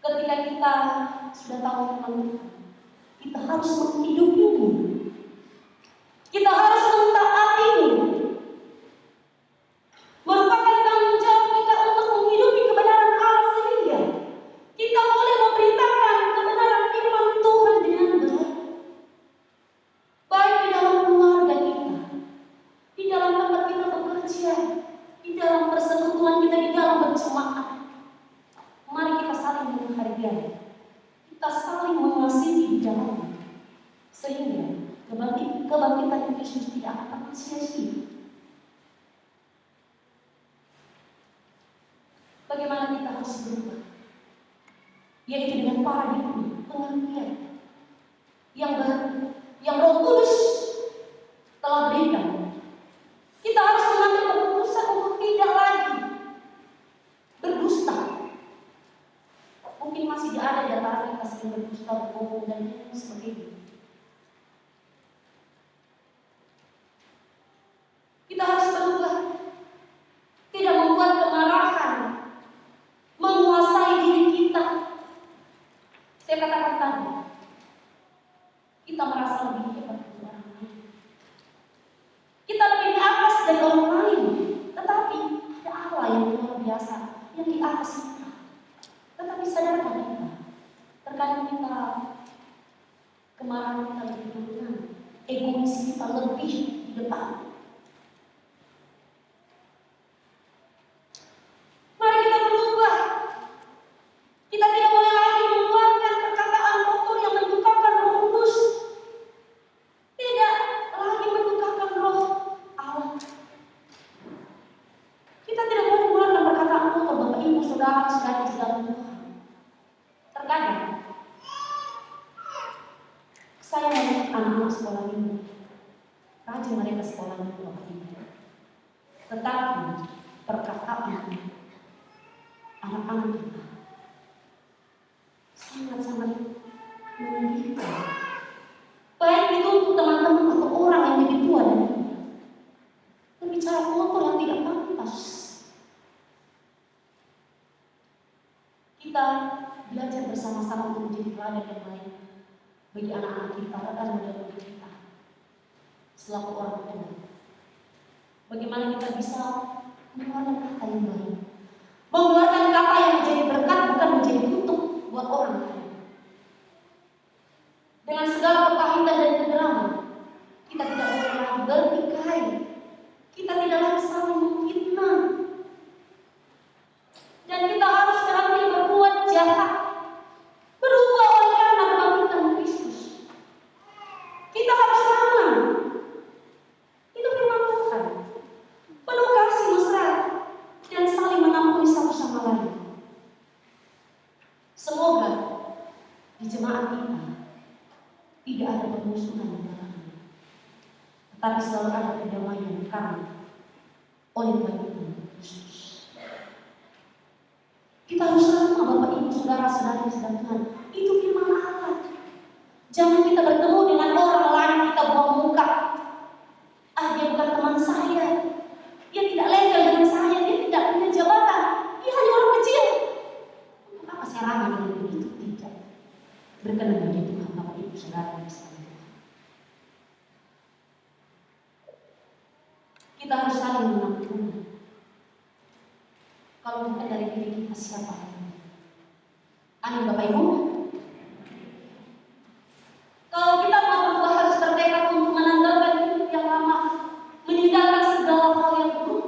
Ketika kita sudah tahu firman Tuhan, kita harus menghidupinya. Kita harus mentaatinya. Merupakan tanggung jawab kita untuk menghidupi kebenaran Allah, sehingga kita boleh memberitakan kebenaran firman Tuhan dengan baik. Baik di dalam keluarga kita, di dalam tempat kita bekerja, di dalam persekutuan kita, di dalam berjemaat. Mari kita saling menghargai, kita saling mengasihi di dalamnya, sehingga kebangkitan Kristus tidak akan sia-sia. Bagaimana kita harus berubah? Yaitu dengan paradigma pengertian yang baru, yang Roh Kudus telah berikan. Kita harus mengambil keputusan untuk tidak lagi berdusta. Mungkin masih ada di antara kita sering berdusta, berbohong, dan lain sebagainya. Kita harus berubah, tidak membuat kemarahan menguasai diri kita. Saya katakan tadi, kita merasa lebih hebat dari orang lain, kita lebih di atas dari orang lain, tetapi ada Allah yang luar biasa, yang di atas kita. Tetapi sadarkah kita, terkadang kita kemarahan kita lebih dominan, egois kita lebih di depan. Mari kita berubah. Kita tidak boleh lagi mengeluarkan perkataan kotor yang mendukakan Roh Kudus, tidak lagi mendukakan Roh Allah. Kita tidak boleh mengeluarkan perkataan kotor, Bapak Ibu Saudara sekalian di dalam Tuhan. Terkadang saya melihat anak-anak sekolah minggu, rajin mereka sekolah minggu, Bapak Ibu. Tetapi perkataan anak-anak kita sangat-sangat menyedihkan. Baik itu untuk teman-teman atau orang yang lebih tua dari kita, berbicara kotor yang tidak pantas. Kita belajar bersama-sama untuk menjadi teladan yang baik bagi anak-anak kita dan muda-mudi kita selaku orang tua. Bagaimana kita bisa mengeluarkan kata yang baik, mengeluarkan kata yang menjadi berkat, bukan menjadi kutuk buat orang lain. Dengan segala kepahitan dan kederaman, kita tidak boleh lagi bertikai, kita tidak lagi saling memfitnah, dan kita harus berhenti berbuat jahat, berubah oleh karena kebangkitan Kristus. Kita harus sama. Itu firman Tuhan, penuh kasih mesra dan saling mengampuni satu sama lain. Semoga di jemaat kita tidak ada permusuhan di dalamnya, tetapi selalu ada kedamaian karena oleh kebangkitan Kristus. Kita harus sama, Bapak Ibu Saudara-saudari sekalian Tuhan. Itu firman Allah. Jangan kita bertemu dengan orang lain kita buang muka. Dia bukan teman saya, dia tidak legal dengan saya, dia tidak punya jabatan, dia hanya orang kecil. Untuk apa saya ramai dengan begitu? Tidak. Berkenan bagi Tuhan, Bapak Ibu Saudara sekalian. Kita harus saling mengampuni. Kalau bukan dari diri kita, siapa lagi? Amin, Bapak Ibu. Kalau kita mau berubah, harus bertekad untuk menanggalkan hidup yang lama, meninggalkan segala hal yang buruk,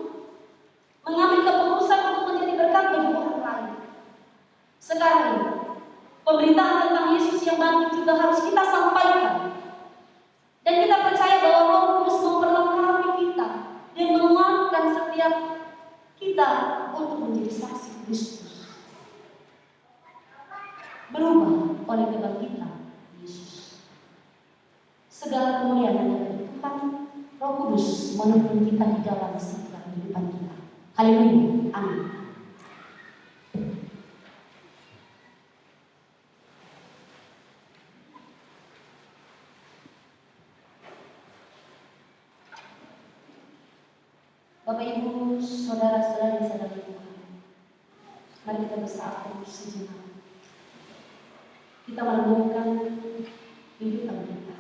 mengambil keputusan untuk menjadi berkat bagi orang lain. Sekarang, pemberitaan tentang Yesus yang bangkit juga harus kita sampaikan. Dan kita percaya bahwa Roh Kudus memperlengkapi kita dan menguatkan setiap kita untuk menjadi saksi Kristus, berubah oleh kebangkitan Yesus. Segala kemuliaan hanya dari Tuhan. Roh Kudus menuntun kita di dalam setiap kehidupan kita. Haleluya. Amin. Bapak Ibu, saudara-saudara yang saya Tuhan, mari kita bersatu sejenak. Kita merenungkan kehidupan kita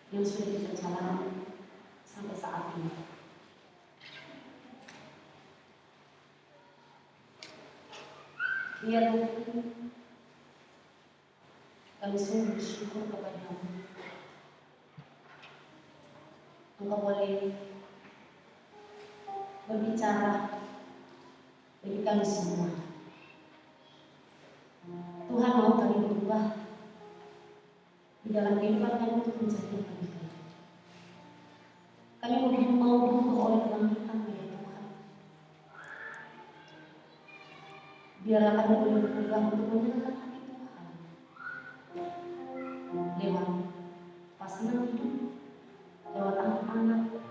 yang sudah kita jalani sampai saat ini. Ya Tuhan, kami sungguh bersyukur kepada-Mu. Engkau boleh berbicara bagi kami semua. Tuhan mau kami berubah di dalam kehidupan kami untuk menjadi yang lebih baik. Kami mau berubah oleh kebangkitan ya Tuhan. Biarlah kami boleh berubah untuk menyenangkan hati Tuhan lewat pasangan hidup, lewat anak-anak,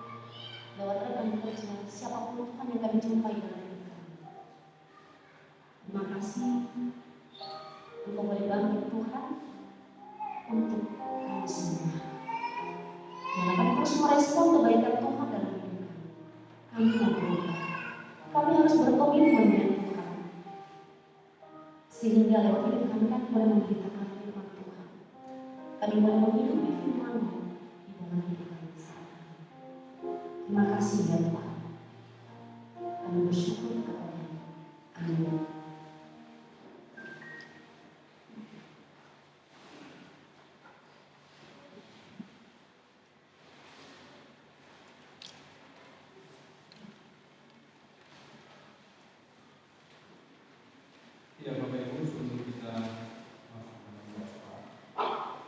lewat rekan kerja, siapapun Tuhan yang kami jumpai dalam hidup kami. Terima kasih Engkau boleh bangkit Tuhan untuk kami semua. Biarlah kami terus merespon kebaikan Tuhan dalam hidup kami. Kami mau berubah. Kami harus berkomitmen dengan Tuhan, sehingga lewat hidup kami boleh memberitakan firman Tuhan. Kami boleh menghidupi firman-Mu di dalam hidup kami saat ini. Terima kasih ya Tuhan. Kami bersyukur kepada-Mu. Amin. Ya Bapak Ibu, sebelum kita masuk ke dalam doa,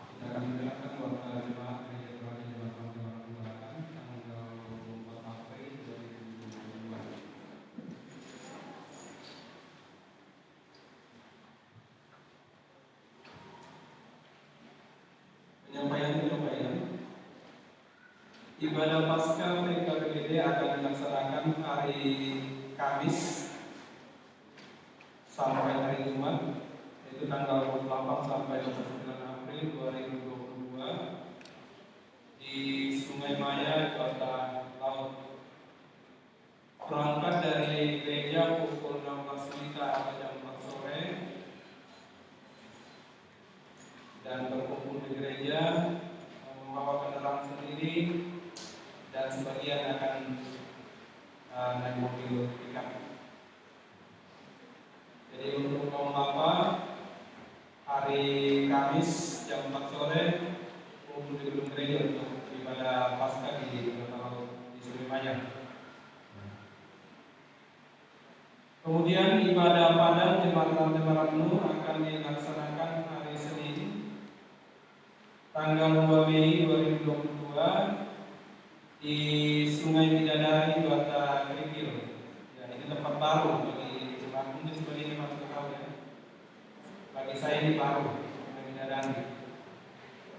kita akan mendengarkan doa jemaat gereja Tuhan di Jemaat Jemaat Pembelakan tanggal 24 April 2022. Penyampaian. Ibadah Paskah PKBD akan dilaksanakan hari Kamis sampai hari Jumat, yaitu tanggal 28 sampai 29 April 2022 di Sungai Maya, Kota Laut. Berangkat dari gereja pukul 16 WITA atau jam 4 sore dan berkumpul di gereja, membawa kendaraan sendiri dan sebagian akan naik mobil pick-up. Jadi untuk kaum Bapa, hari Kamis jam 4 sore kumpul di gedung gereja untuk ibadah Paskah di Kota Laut di Sungai Maya. Kemudian ibadah Padang Jembatan Nuh akan dilaksanakan hari Senin tanggal 2 Mei 2022 di Sungai Bidadari, Kota Kerikil. Ya, ini tempat baru bagi jemaat, mungkin sebagian jemaat tahu ya. Bagi saya ini baru, Sungai Bidadari.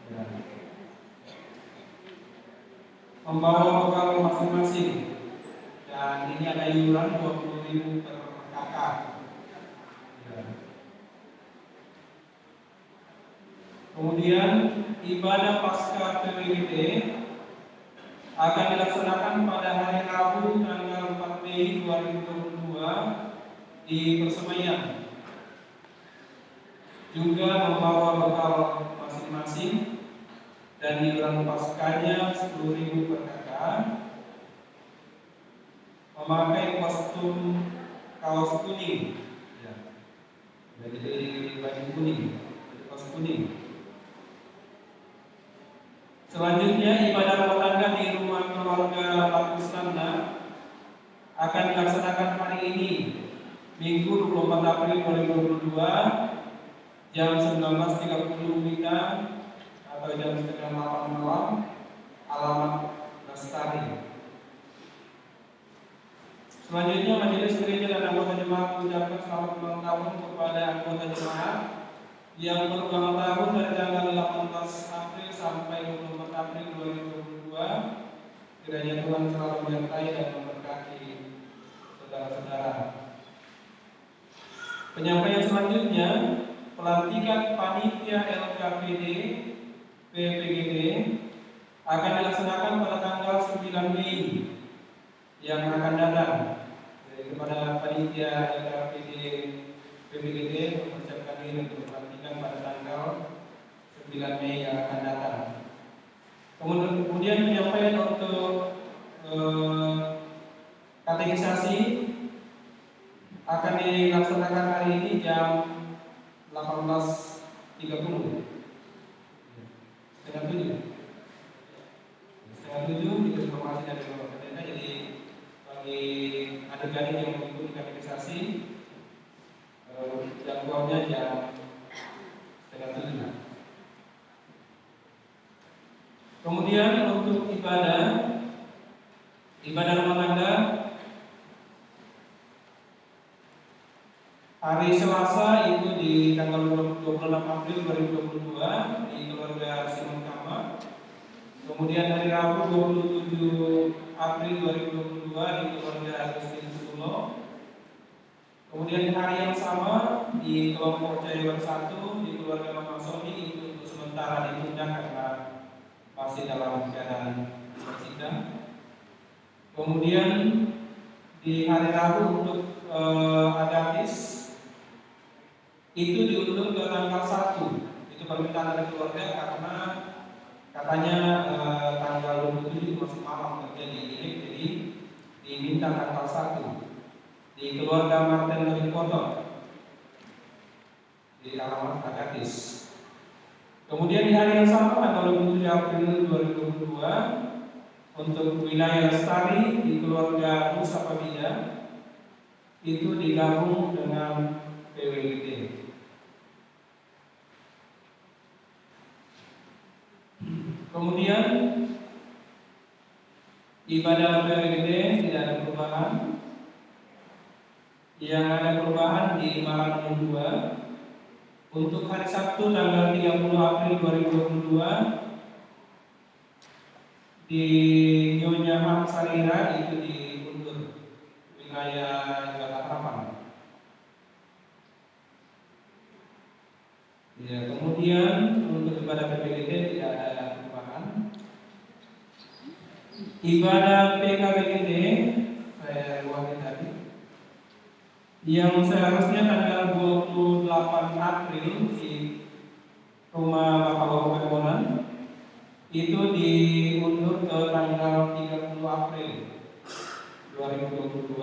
Ya. Membawa bekal masing-masing, dan ini ada iuran 20.000 per kakak. Ya. Kemudian ibadah Paskah PWD akan dilaksanakan pada hari Rabu tanggal 4 Mei 2022 di Persemaian. Juga membawa bekal masing-masing dan iuran Paskahnya 10.000 per kakak. Memakai kostum kaos kuning, ya. Jadi baju kuning, kaos kuning. Selanjutnya ibadah rumah tangga di rumah keluarga Lakusana akan dilaksanakan hari ini, Minggu 24 April 2022 jam 19.30 WITA atau jam setengah 8 malam, alamat Lestari. Selanjutnya majelis gereja dan anggota jemaat mengucapkan selamat ulang tahun kepada anggota jemaat yang berulang tahun dari tanggal 18 April sampai 24 April 2022. Kiranya Tuhan selalu menyertai dan memberkati saudara-saudara. Penyampaian selanjutnya, pelantikan panitia LKPD PPGD akan dilaksanakan pada tanggal 9 Mei yang akan datang. Jadi kepada panitia LKPD PPGD mempersiapkan diri untuk pelantikan pada tanggal 9 Mei yang akan datang. Kemudian penyampaian untuk katekisasi akan dilaksanakan hari ini jam 18.30. Setengah 7 itu informasi dari Bapak Pendeta. Jadi bagi adik-adik yang mengikuti katekisasi jadwalnya jam setengah 7. Kemudian untuk ibadah rumah tangga hari Selasa itu di tanggal 26 April 2022 di keluarga Simon Kama. Kemudian hari Rabu 27 April 2022 di keluarga Agustin Sulo. Kemudian hari yang sama di kelompok Jaya Bersatu di keluarga Mama Sony itu untuk sementara ditunda karena masih dalam keadaan sidang. Kemudian di hari Rabu untuk Agatis itu diundur ke tanggal 1. Itu permintaan dari keluarga karena katanya tanggal 27 masuk malam terjadi jadi diminta tanggal 1 di keluarga Martin dari Kotor di alamat Agatis. Kemudian di hari yang sama tanggal 27 April 2022 untuk wilayah Lestari di keluarga Musa Pabida itu digabung dengan PWGD. Kemudian ibadah PWGD tidak ada perubahan. Yang ada perubahan di Malang 2 untuk hari Sabtu tanggal 30 April 2022 di Nyonya Salira itu diundur wilayah Jakarta Harapan. Ya, kemudian untuk ibadah PPGD tidak ada perubahan. Ibadah PKBGD saya ulangi tadi yang seharusnya tanggal 28 April di rumah Bapak Begonan itu diundur ke tanggal 30 April 2022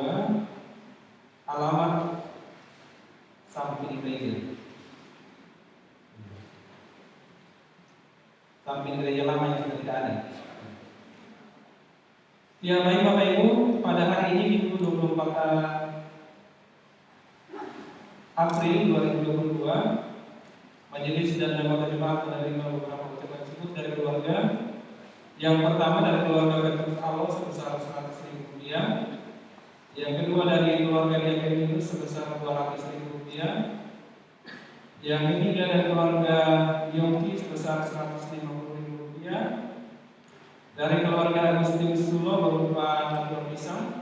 alamat samping gereja lama yang sudah tidak ada. Ya baik Bapak Ibu, pada hari ini Minggu 24 April 2022 majelis dan anggota jemaat menerima beberapa ucapan sebut dari keluarga. Yang pertama dari keluarga Petrus Allah sebesar 100.000 rupiah. Yang kedua dari keluarga Diakonus sebesar 200.000 rupiah. Yang ketiga dari keluarga Yongki sebesar 150.000 rupiah. Dari keluarga Agustin Sulo berupa nabur pisang.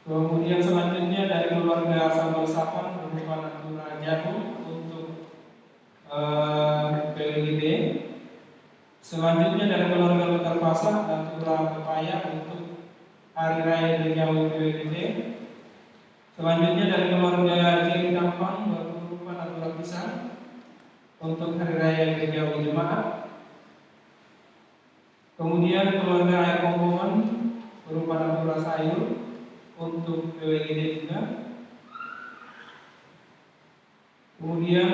Kemudian selanjutnya dari keluarga Sambal Sapan berupa natura jagung untuk PWGD. Selanjutnya dari keluarga Lutar Pasar natura pepaya untuk Hari Raya Gerejawi PWGD. Selanjutnya dari keluarga Jiri Kampang berupa natura pisang untuk Hari Raya Gerejawi Jemaat. Kemudian keluarga Air Pongkongan berupa natura sayur untuk PWGD juga. Kemudian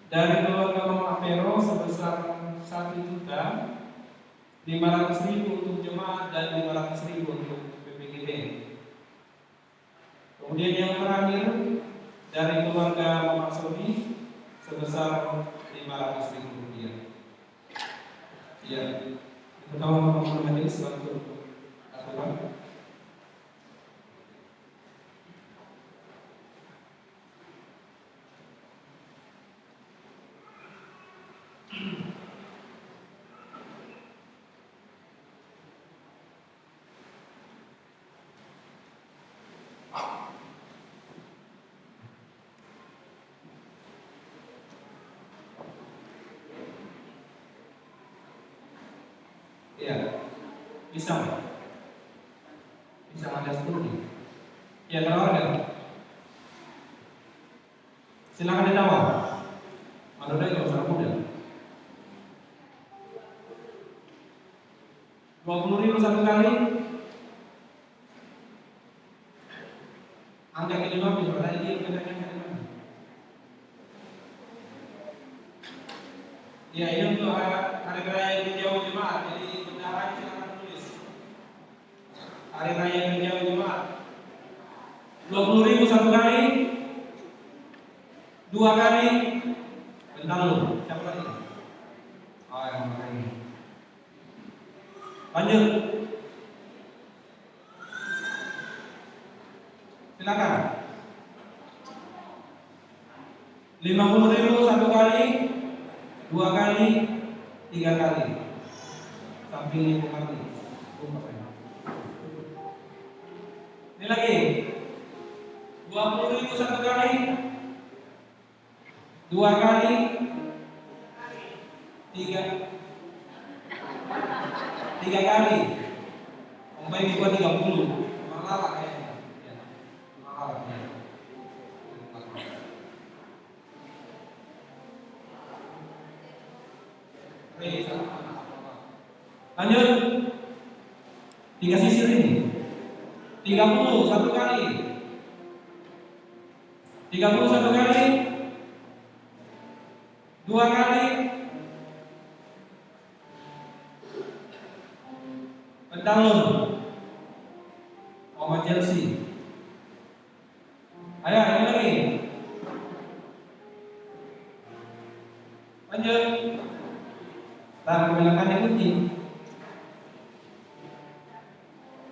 dari keluarga Mama Pero sebesar 1.500.000 untuk jemaat dan 500.000 untuk PPGD. Kemudian yang terakhir dari keluarga Mama Sony sebesar 500.000 rupiah. Ya, pertama Bapak majelis waktu aturan. Pisang. Pisang ada 10 nih. Ya, tawarkan. Silakan ditawar. Menurut saya usaha muda. 20.000 satu kali. Angka kelima bisa lagi mana? Ya, ini untuk hari raya Kerja Jemaat. Jadi bendahara silakan tulis. Hari raya Kerja Jemaat. 20.000 satu kali. 2 kali. Bentar lu. Siapa lagi? Oh, yang mana ini? Lanjut. Silakan. 50.000 satu kali, 2 kali, 3 kali. Samping 5 kali. Ini lagi. 20.000 satu kali, 2 kali, 3 kali. Sampai dibuat 30. Malah kayaknya. Ya. Malah ya. Lanjut. 3 sisir ini. 30 satu kali. 30 satu kali. 2 kali. Pentalon. Oma Chelsea. Ayo, ini lagi. Lanjut. Tahan kebilakannya putih.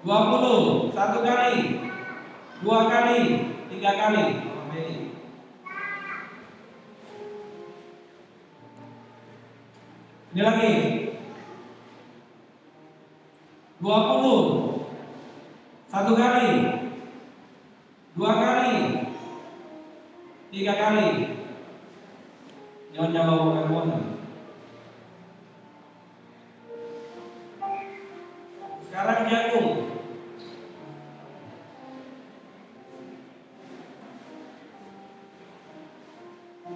20 satu kali, 2 kali, 3 kali. Ini lagi. 20 satu kali, 2 kali, 3 kali. Nyonya bawa. Sekarang jagung.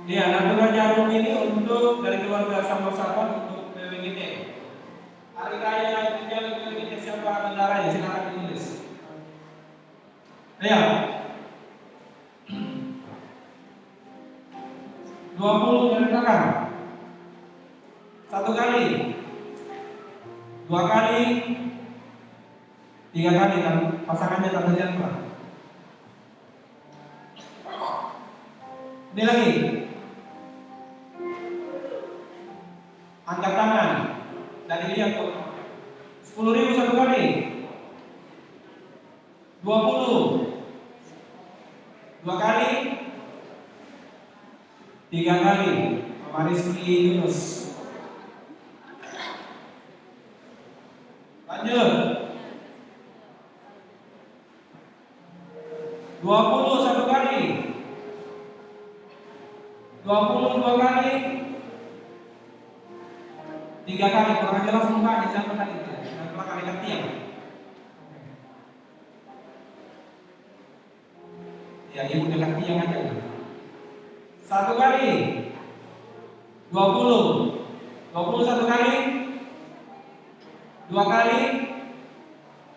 Iya, natura jagung ini untuk dari keluarga Sampok untuk PWGT. Hari raya Kerja PWGT siapa bendaranya? Silakan ditulis. Ayo. 20 dari belakang. 1 kali, 2 kali, 3 kali kan pasangannya Tante Jandra. Ini lagi. Angkat tangan dari lihat tuh. 10.000 satu kali. 20. 2 kali. 3 kali. Mama Rizky Yunus. Lanjut. 20 satu kali. 20 2 kali. 3 kali. Kurang jelas muka siapa tadi? Yang kali ketiak. Ya, ibu dekat tiang aja. 1 kali. 20. 20 1 kali. 2 kali.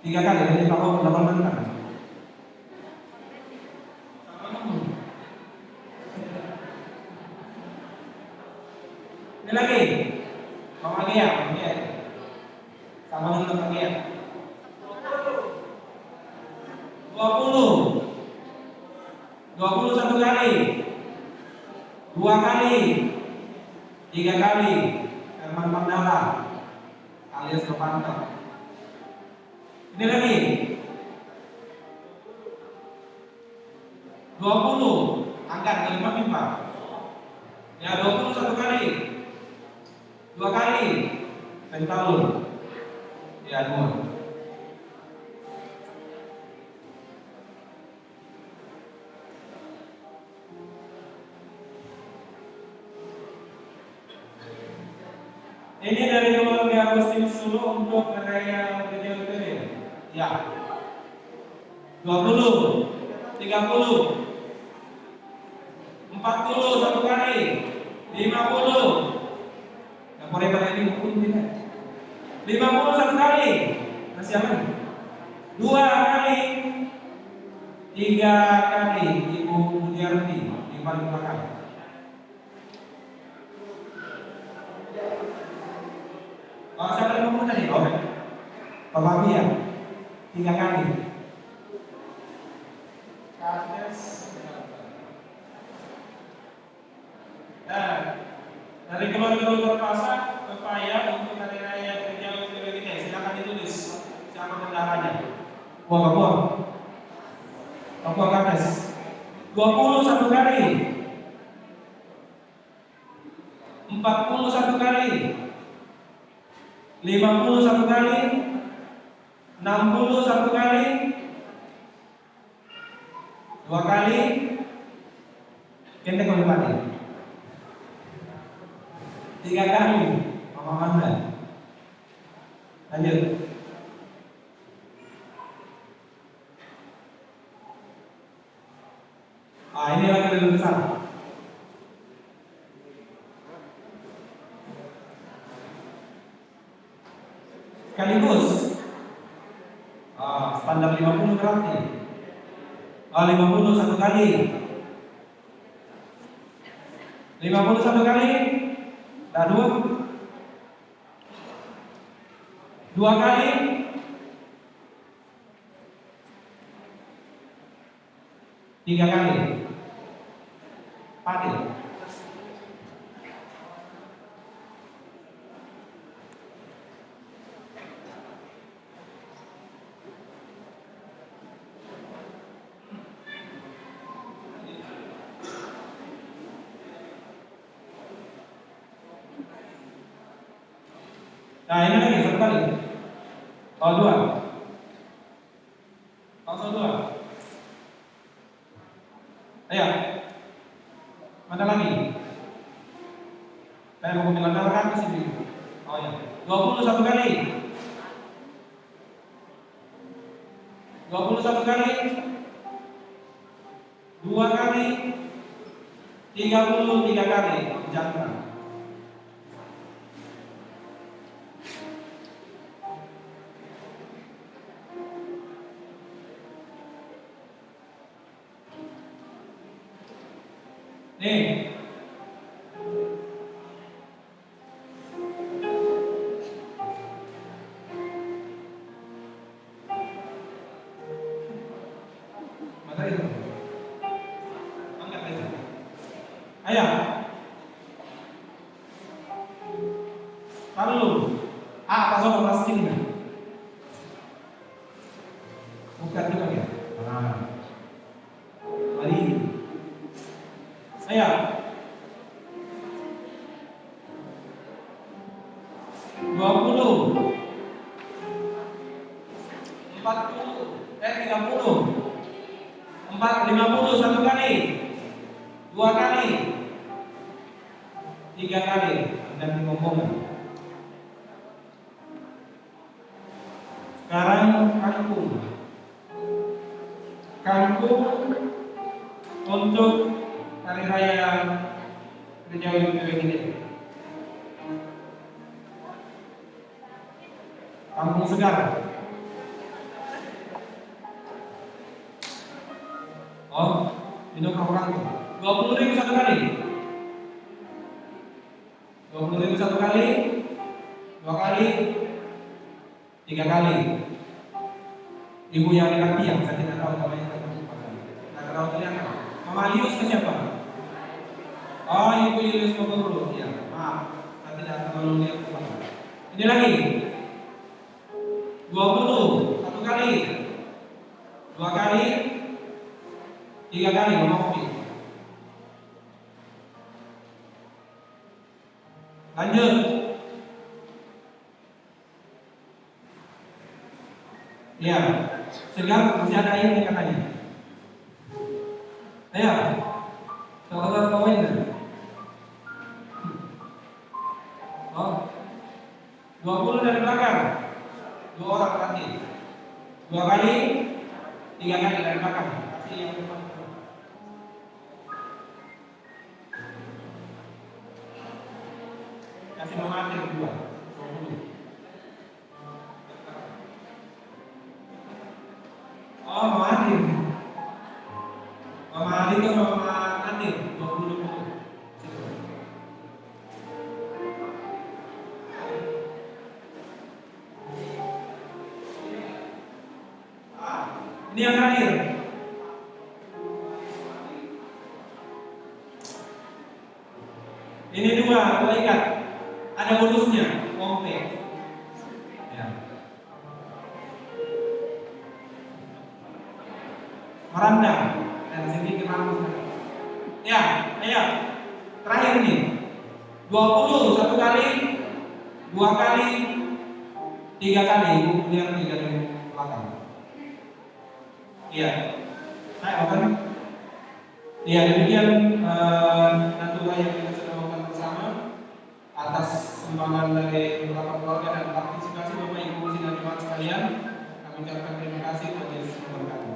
3 kali. Jadi kalau 8 bentar. Ini lagi. Mama Gia. Sama dengan Mama Gia. 20. 20 1 kali. 2 kali. 3 kali. Herman Mandala alias Novanto. Ini lagi. 20 angkat kelima pipa. Ya, 20 1 kali. 2 kali. Pentalon. Ya, 2. Ini dari keluarga Agustin Sulu untuk raya Kerja Ya. 20, 30, 40 satu kali, 50. Yang boleh pada ini pun tidak. 50 satu kali. Masih apa? 2 kali. 3 kali. Ibu Budiarti di paling belakang. Oh, siapa 50 tadi? Oh, Bapak Bia 3 kali. Nah, dari keluarga terpasang berupaya untuk hari raya gereja UPWGD. Silakan ditulis siapa bendaharanya. Papua Kades. 20 satu kali. 40 satu kali. 50 satu kali. 60 satu kali. 2 kali. Kenteng kembali. 3 kali. Mama Manda. Lanjut. Ini lagi lebih besar. Sekaligus. Standar 50 berarti. 50 satu kali. 50 satu kali. Dah 2 kali. 3 kali. Padil. Nah, ini lagi satu kali. Oh, 2. Langsung 2. Ayo. Mana lagi? Saya mau bilang kan ke sini. Oh ya. 20 satu kali. 20 satu kali. 2 kali. 33 kali. Jangan. Nih. Mana itu? Angkat aja. Ayo. Lalu. Pasok plastik ini. Bukan juga ya. Mari. Ayo. 20, 40, 30, 50 satu kali, 2 kali, 3 kali, dan dikompongkan. Sekarang kangkung untuk hari raya gereja UPWGD. Kampung segar. Oh, minum orang 20.000 satu kali. 20.000 satu kali. 2 kali. 3 kali. Ibu yang dekat tiang, saya tidak tahu namanya. Tidak tahu terlihat. Mama Lius ke siapa? Oh, Ibu Lius dulu. Ya, maaf. Saya tidak terlalu lihat. Ini lagi. 20 satu kali, 2 kali, 3 kali, Mama Kopi. Lanjut. Ya, segar masih ada air katanya. Ayo, saudara poin. Oh, 20 dari belakang. 2 orang berarti. 2 kali, 3 kali dari belakang. Kasih yang depan. Kasih Mama Atir 2, 20. Oh, Mama Atir. Mama Atir ke Mama Atir 20. Ini yang hadir. Ini 2 ikat. Ada bonusnya, komplit. Ya. Merandang dan sini ke rambut. Ya, ayo. Terakhir nih. 20 1 kali, 2 kali, 3 kali. Kemudian 3 dari belakang. Iya. Saya open. Iya, demikian natura yang kita sudah lakukan bersama atas sumbangan dari beberapa keluarga dan partisipasi Bapak Ibu sidang jemaat sekalian. Kami ucapkan terima kasih bagi semua kami.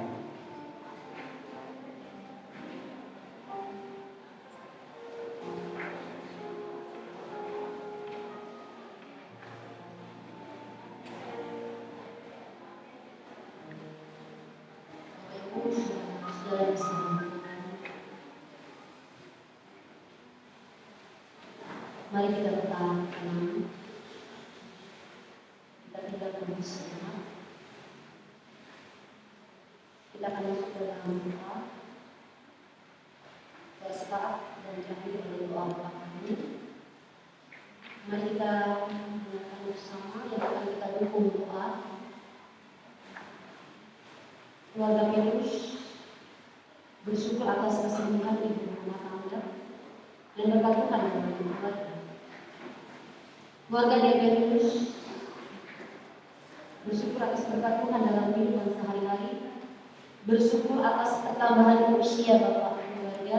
Mari kita bertahan tenang. Kita tinggalkan bersama. Kita akan masuk ke dalam doa. Bersaat dan terakhir oleh doa kami. Mari kita menggunakan bersama yang akan kita dukung doa. Keluarga Petrus bersyukur atas kesembuhan ibu rumah tangga dan berkat Tuhan yang berkeluarga. Keluarga Petrus bersyukur atas berkat Tuhan dalam kehidupan sehari-hari, bersyukur atas pertambahan usia Bapak keluarga,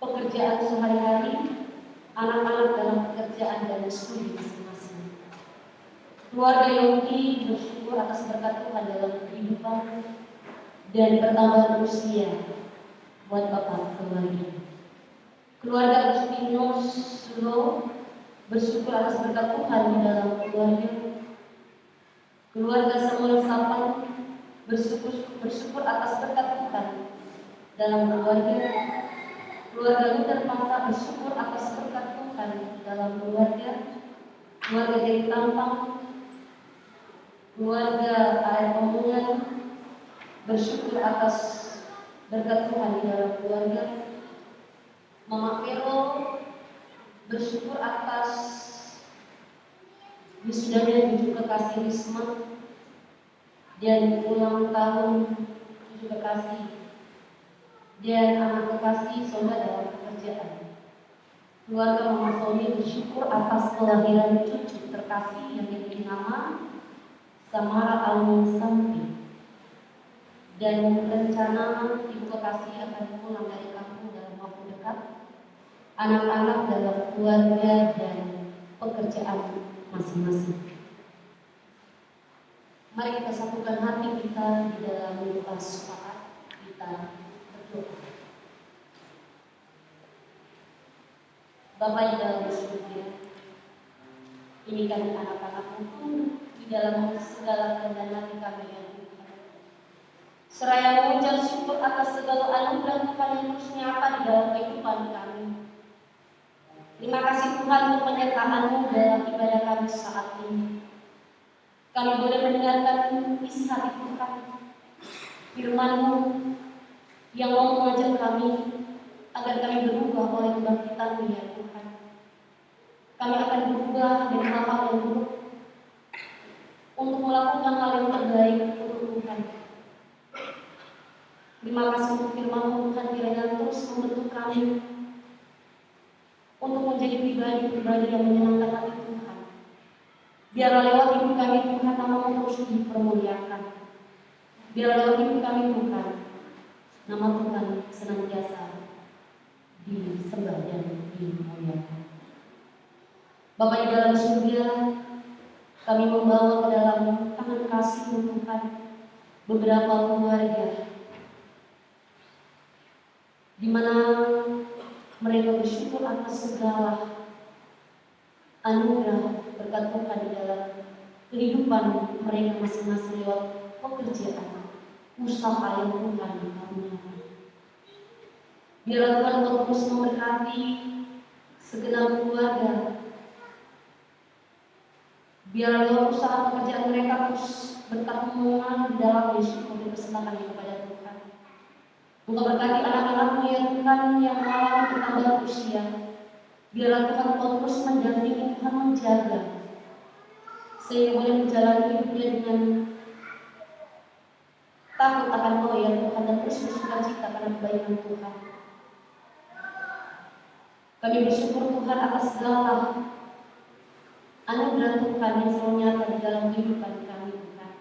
pekerjaan sehari-hari, anak-anak dalam pekerjaan dan studi masing-masing. Keluarga Yongki bersyukur atas berkat Tuhan dalam kehidupan dan pertambahan usia buat Bapak keluarga. Keluarga Agustinus Sulo bersyukur atas berkat Tuhan di dalam keluarga. Keluarga Samuel Sapan bersyukur atas berkat Tuhan dalam keluarga. Keluarga Luther Pangsa bersyukur atas berkat Tuhan dalam keluarga. Keluarga Jadi Tampang, keluarga Air Omongan bersyukur atas berkat Tuhan di dalam keluarga. Mama Vero bersyukur atas wisudanya cucu kekasih Risma dan ulang tahun cucu kekasih dan anak kekasih Sonda dalam pekerjaan. Keluarga Mama Sony bersyukur atas kelahiran cucu terkasih yang diberi nama Samara Almin Sampi, dan rencana ibu kekasih akan pulang dari kampung dalam waktu dekat. Anak-anak dalam keluarga dan pekerjaan masing-masing. Mari kita satukan hati kita di dalam doa syafaat kita berdoa. Bapa di dalam surga, ini kami anak-anak-Mu di dalam segala keadaan hati kami yang Tuhan. Seraya mengucap syukur atas segala anugerah Tuhan yang terus nyata di dalam kehidupan kami. Terima kasih Tuhan untuk penyertaan-Mu dalam ibadah kami saat ini. Kami boleh mendengarkan isi hati Tuhan, firman-Mu yang mau mengajak kami agar kami berubah oleh kebangkitan-Mu ya Tuhan. Kami akan berubah dari hal-hal yang buruk untuk melakukan hal yang terbaik untuk Tuhan. Terima kasih untuk firman-Mu Tuhan, kiranya terus membentuk kami untuk menjadi pribadi-pribadi yang menyenangkan hati Tuhan. Biarlah lewat hidup kami Tuhan, nama-Mu terus dipermuliakan. Biarlah lewat hidup kami Tuhan, nama Tuhan senantiasa disembah dan dimuliakan. Bapa di dalam surga, kami membawa ke dalam Tuhan kasih Tuhan beberapa keluarga di mana mereka bersyukur atas segala anugerah berkat Tuhan di dalam kehidupan mereka masing-masing lewat pekerjaan, usaha yang Tuhan karuniakan. Biarlah Tuhan terus memberkati segenap keluarga. Biarlah lewat usaha pekerjaan mereka terus berkat mengenal di dalam Yesus dipersembahkan kepada Tuhan. Engkau berkati anak-anakmu ya Tuhan yang mengalami pertambahan usia. Biarlah Tuhan Engkau terus mendampingi, Tuhan menjaga, sehingga boleh menjalani hidupnya dengan takut akan Kau ya Tuhan, dan terus bersukacita karena kebaikan Tuhan. Kami bersyukur Tuhan atas segala anugerah Tuhan yang selalu nyata di dalam kehidupan kami Tuhan.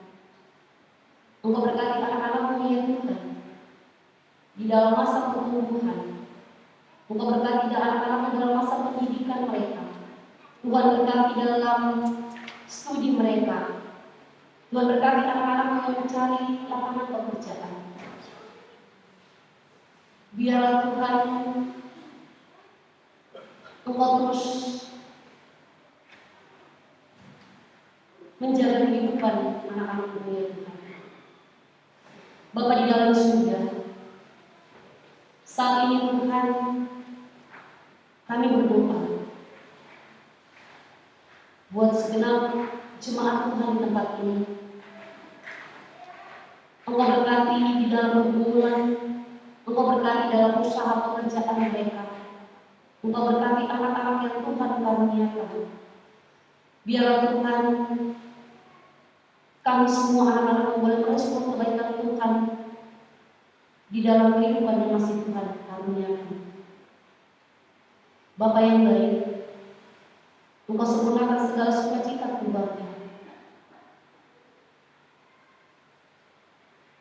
Engkau berkati anak-anakmu ya Tuhan di dalam masa pertumbuhan. Engkau berkati anak-anakmu dalam masa pendidikan mereka. Tuhan berkati dalam studi mereka. Tuhan berkati anak-anak yang mencari lapangan pekerjaan. Biarlah Tuhan Engkau terus menjaga kehidupan anak-anakmu ya Tuhan. Bapa di dalam surga, saat ini Tuhan kami berdoa buat segenap jemaat Tuhan di tempat ini. Engkau berkati di dalam hubungan, Engkau berkati dalam usaha pekerjaan mereka. Engkau berkati anak-anak yang Tuhan karuniakan. Biarlah Tuhan kami semua anak-anak yang boleh merespon kebaikan Tuhan di dalam kehidupan yang masih Tuhan karuniakan. Bapa yang baik, Engkau sempurnakan segala sukacita keluarga.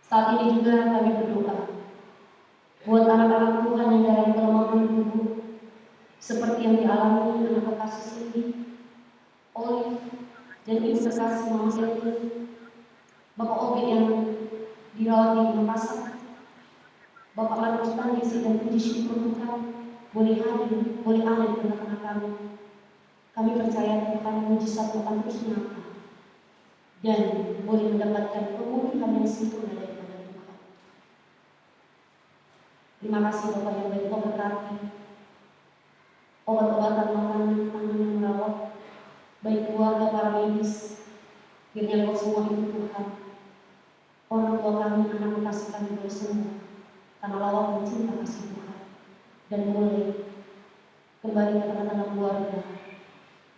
Saat ini juga kami berdoa buat anak-anak Tuhan yang dalam kelemahan tubuh, seperti yang dialami anak kekasih ini, Olive dan investasi Mama Elvin, Bapak Obe yang dirawat di Makassar, Bapak Markus Tangisi dan puji syukur Tuhan boleh hadir, boleh ada di tengah-tengah kami. Kami percaya Tuhan mujizat Tuhan terus nyata dan boleh mendapatkan pemulihan yang sempurna daripada Tuhan. Terima kasih Bapak yang baik, Kau berkati obat-obatan makanan yang merawat baik keluarga para medis. Biarnya Kau semua itu Tuhan, orang tua kami, anak kasih kami boleh sembuh karena lawak mencinta kasih Tuhan, dan boleh kembali ke tengah-tengah keluarga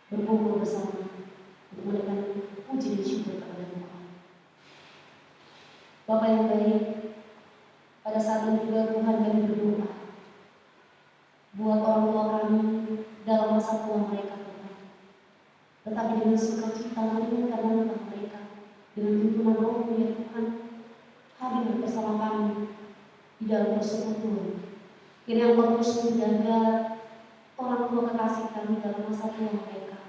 berkumpul bersama untuk menaikkan puji dan syukur kepada Tuhan. Bapak yang baik, pada saat ini juga Tuhan kami berdoa buat orang tua kami dalam masa tua mereka Tuhan. Tetapi dengan sukacita mengingatkan langkah mereka dengan tuntunan Roh-Mu ya Tuhan, hadir bersama kami di dalam persekutuan. Kiranya Engkau terus menjaga orang tua kekasih kami dalam masa tua mereka.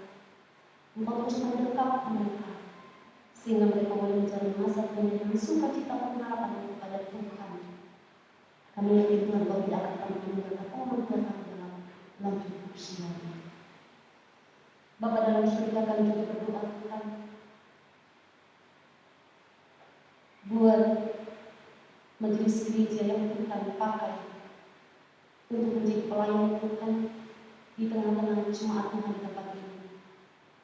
Engkau terus mendekat mereka sehingga mereka boleh mencari masa tua dengan sukacita pengharapan kepada Tuhan. Kami yakin Tuhan Kau tidak akan pernah meninggalkan orang tua kami dalam lanjut usia. Bapa dalam surga, kami juga berdoa Tuhan buat majelis gereja yang Tuhan pakai untuk menjadi pelayan Tuhan di tengah-tengah jemaat Tuhan di tempat ini.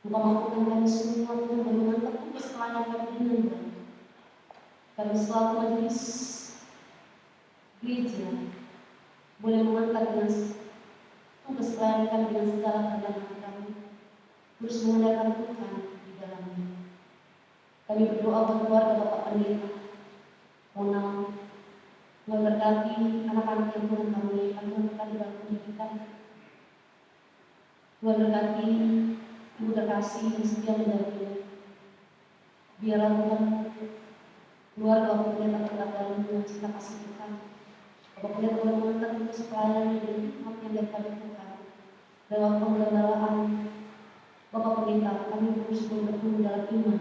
Engkau mampukan kami semua Tuhan bagaimana tugas pelayan kami dengan baik. Kami selalu majelis gereja boleh mengangkat dengan tugas pelayan kami dengan segala kerendahan kami, terus mengandalkan Tuhan di dalamnya. Kami berdoa buat keluarga Bapak Pendeta Monal, Tuhan berkati anak-anak yang Tuhan karuniakan, Tuhan berkati dalam pendidikan, Tuhan berkati Ibu terkasih yang setia mendampingi. Biarlah Tuhan keluarga Bapak Pendeta tetap dalam cinta kasih Tuhan. Bapak Pendeta boleh mengangkat tugas pelayanan dan hikmat yang daripada Tuhan lewat penggembalaan Bapak Pendeta. Kami terus bertumbuh dalam iman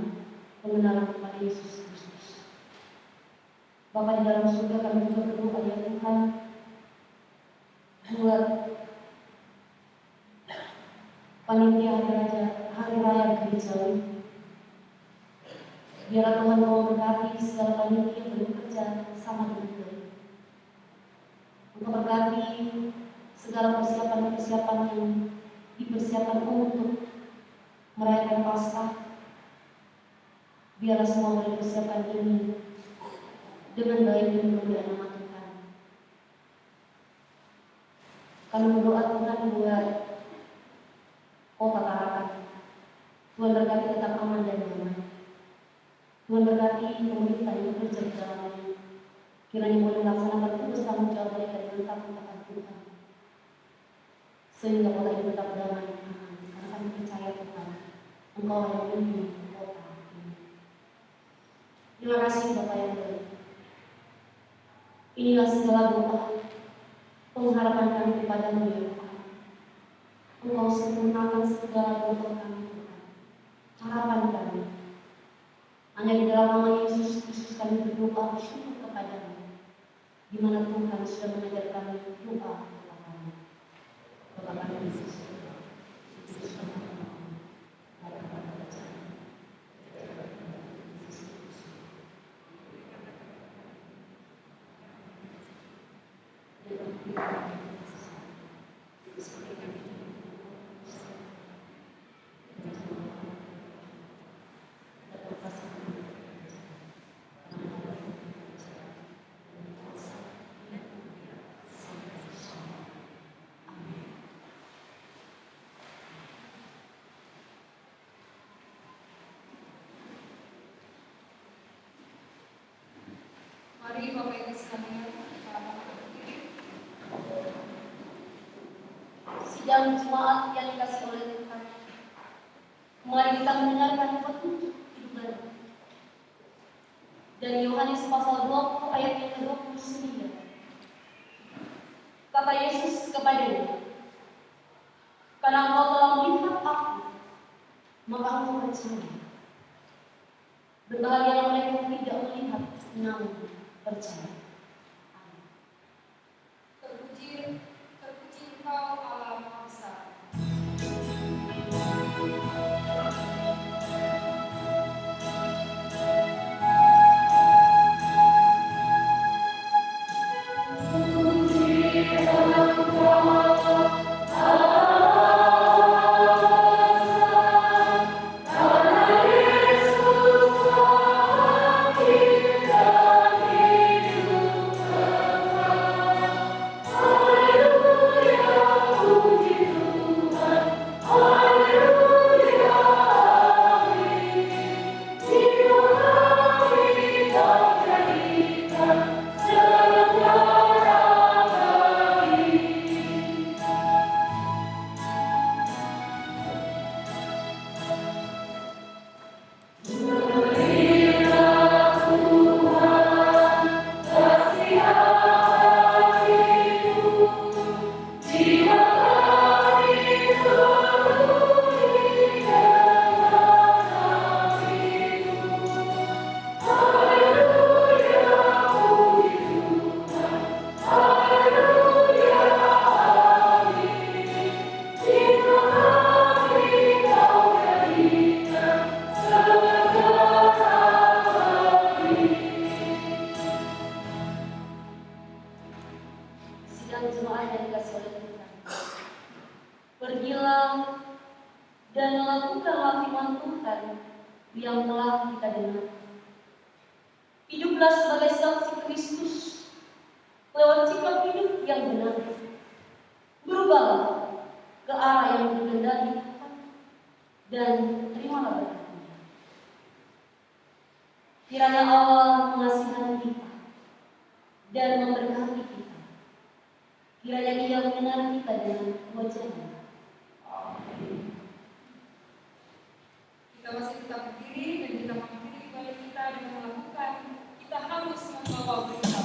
pengenalan kepada Yesus Kristus. Bapa di dalam surga, kami juga berdoa ya Tuhan, buat panitia hari raya gereja ini. Biarlah Tuhan Kau berkati segala panitia yang bekerja sama dengan baik. Engkau berkati segala persiapan-persiapan yang dipersiapkan untuk merayakan Paskah. Biarlah semua persiapan ini dengan baik dan kemuliaan nama Tuhan. Kami berdoa Tuhan buat kota Tarakan. Tuhan berkati tetap aman dan nyaman. Tuhan berkati pemerintah yang bekerja di dalamnya. Kiranya boleh melaksanakan tugas tanggung jawab mereka dengan takut akan Tuhan. Sehingga kota ini tetap damai dan aman. Karena kami percaya Tuhan, Engkau yang memimpin kota ini. Terima kasih Bapak yang baik. Inilah segala doa pengharapan kami kepadamu ya Tuhan. Engkau sempurnakan segala doa kami Tuhan. Harapan kami. Hanya di dalam nama Yesus Kristus kami berdoa bersyukur kepadamu. Di mana Tuhan sudah mengajar kami doa kepada kami. Bapa kami di surga, dikuduskanlah namamu. Mari kita percaya. Mari Bapak Ibu sekalian, kita berdiri. Sidang jemaat yang dikasih oleh Tuhan, mari kita mendengarkan petunjuk hidup baru dari Yohanes pasal 20 ayat yang ke-29. Kata Yesus kepadanya, karena engkau telah melihat aku, maka engkau percaya. Berbahagialah mereka yang tidak melihat namun percaya. Terpuji Engkau Allah Maha Besar. Kiranya Allah mengasihani kita dan memberkati kita. Kiranya Dia mengenal kita dengan wajah-Nya. Kita masih tetap berdiri dan kita mengakhiri ibadah kita dengan melakukan kita harus membawa berita.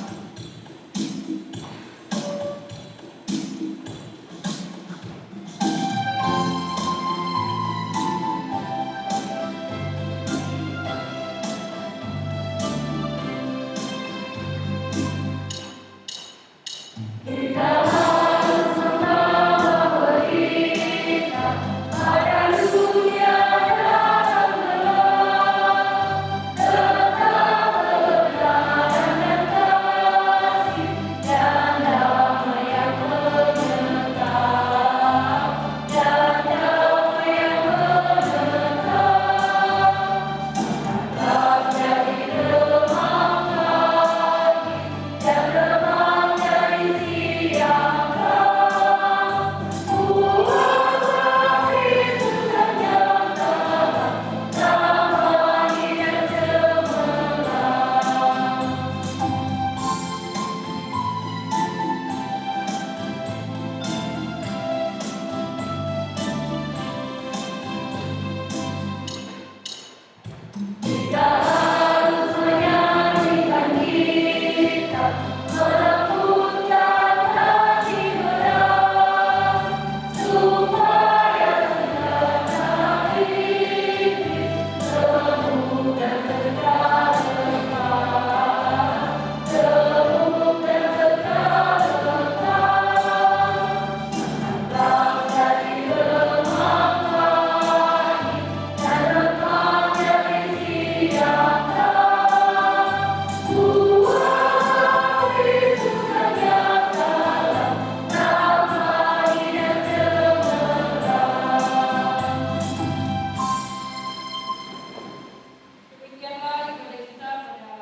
Demikianlah ibadah kita pada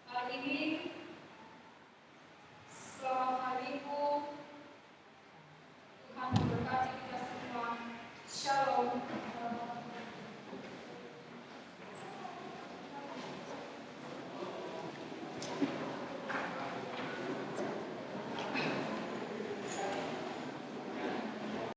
hari ini. Selamat hari Ibu. Tuhan memberkati kita semua. Shalom.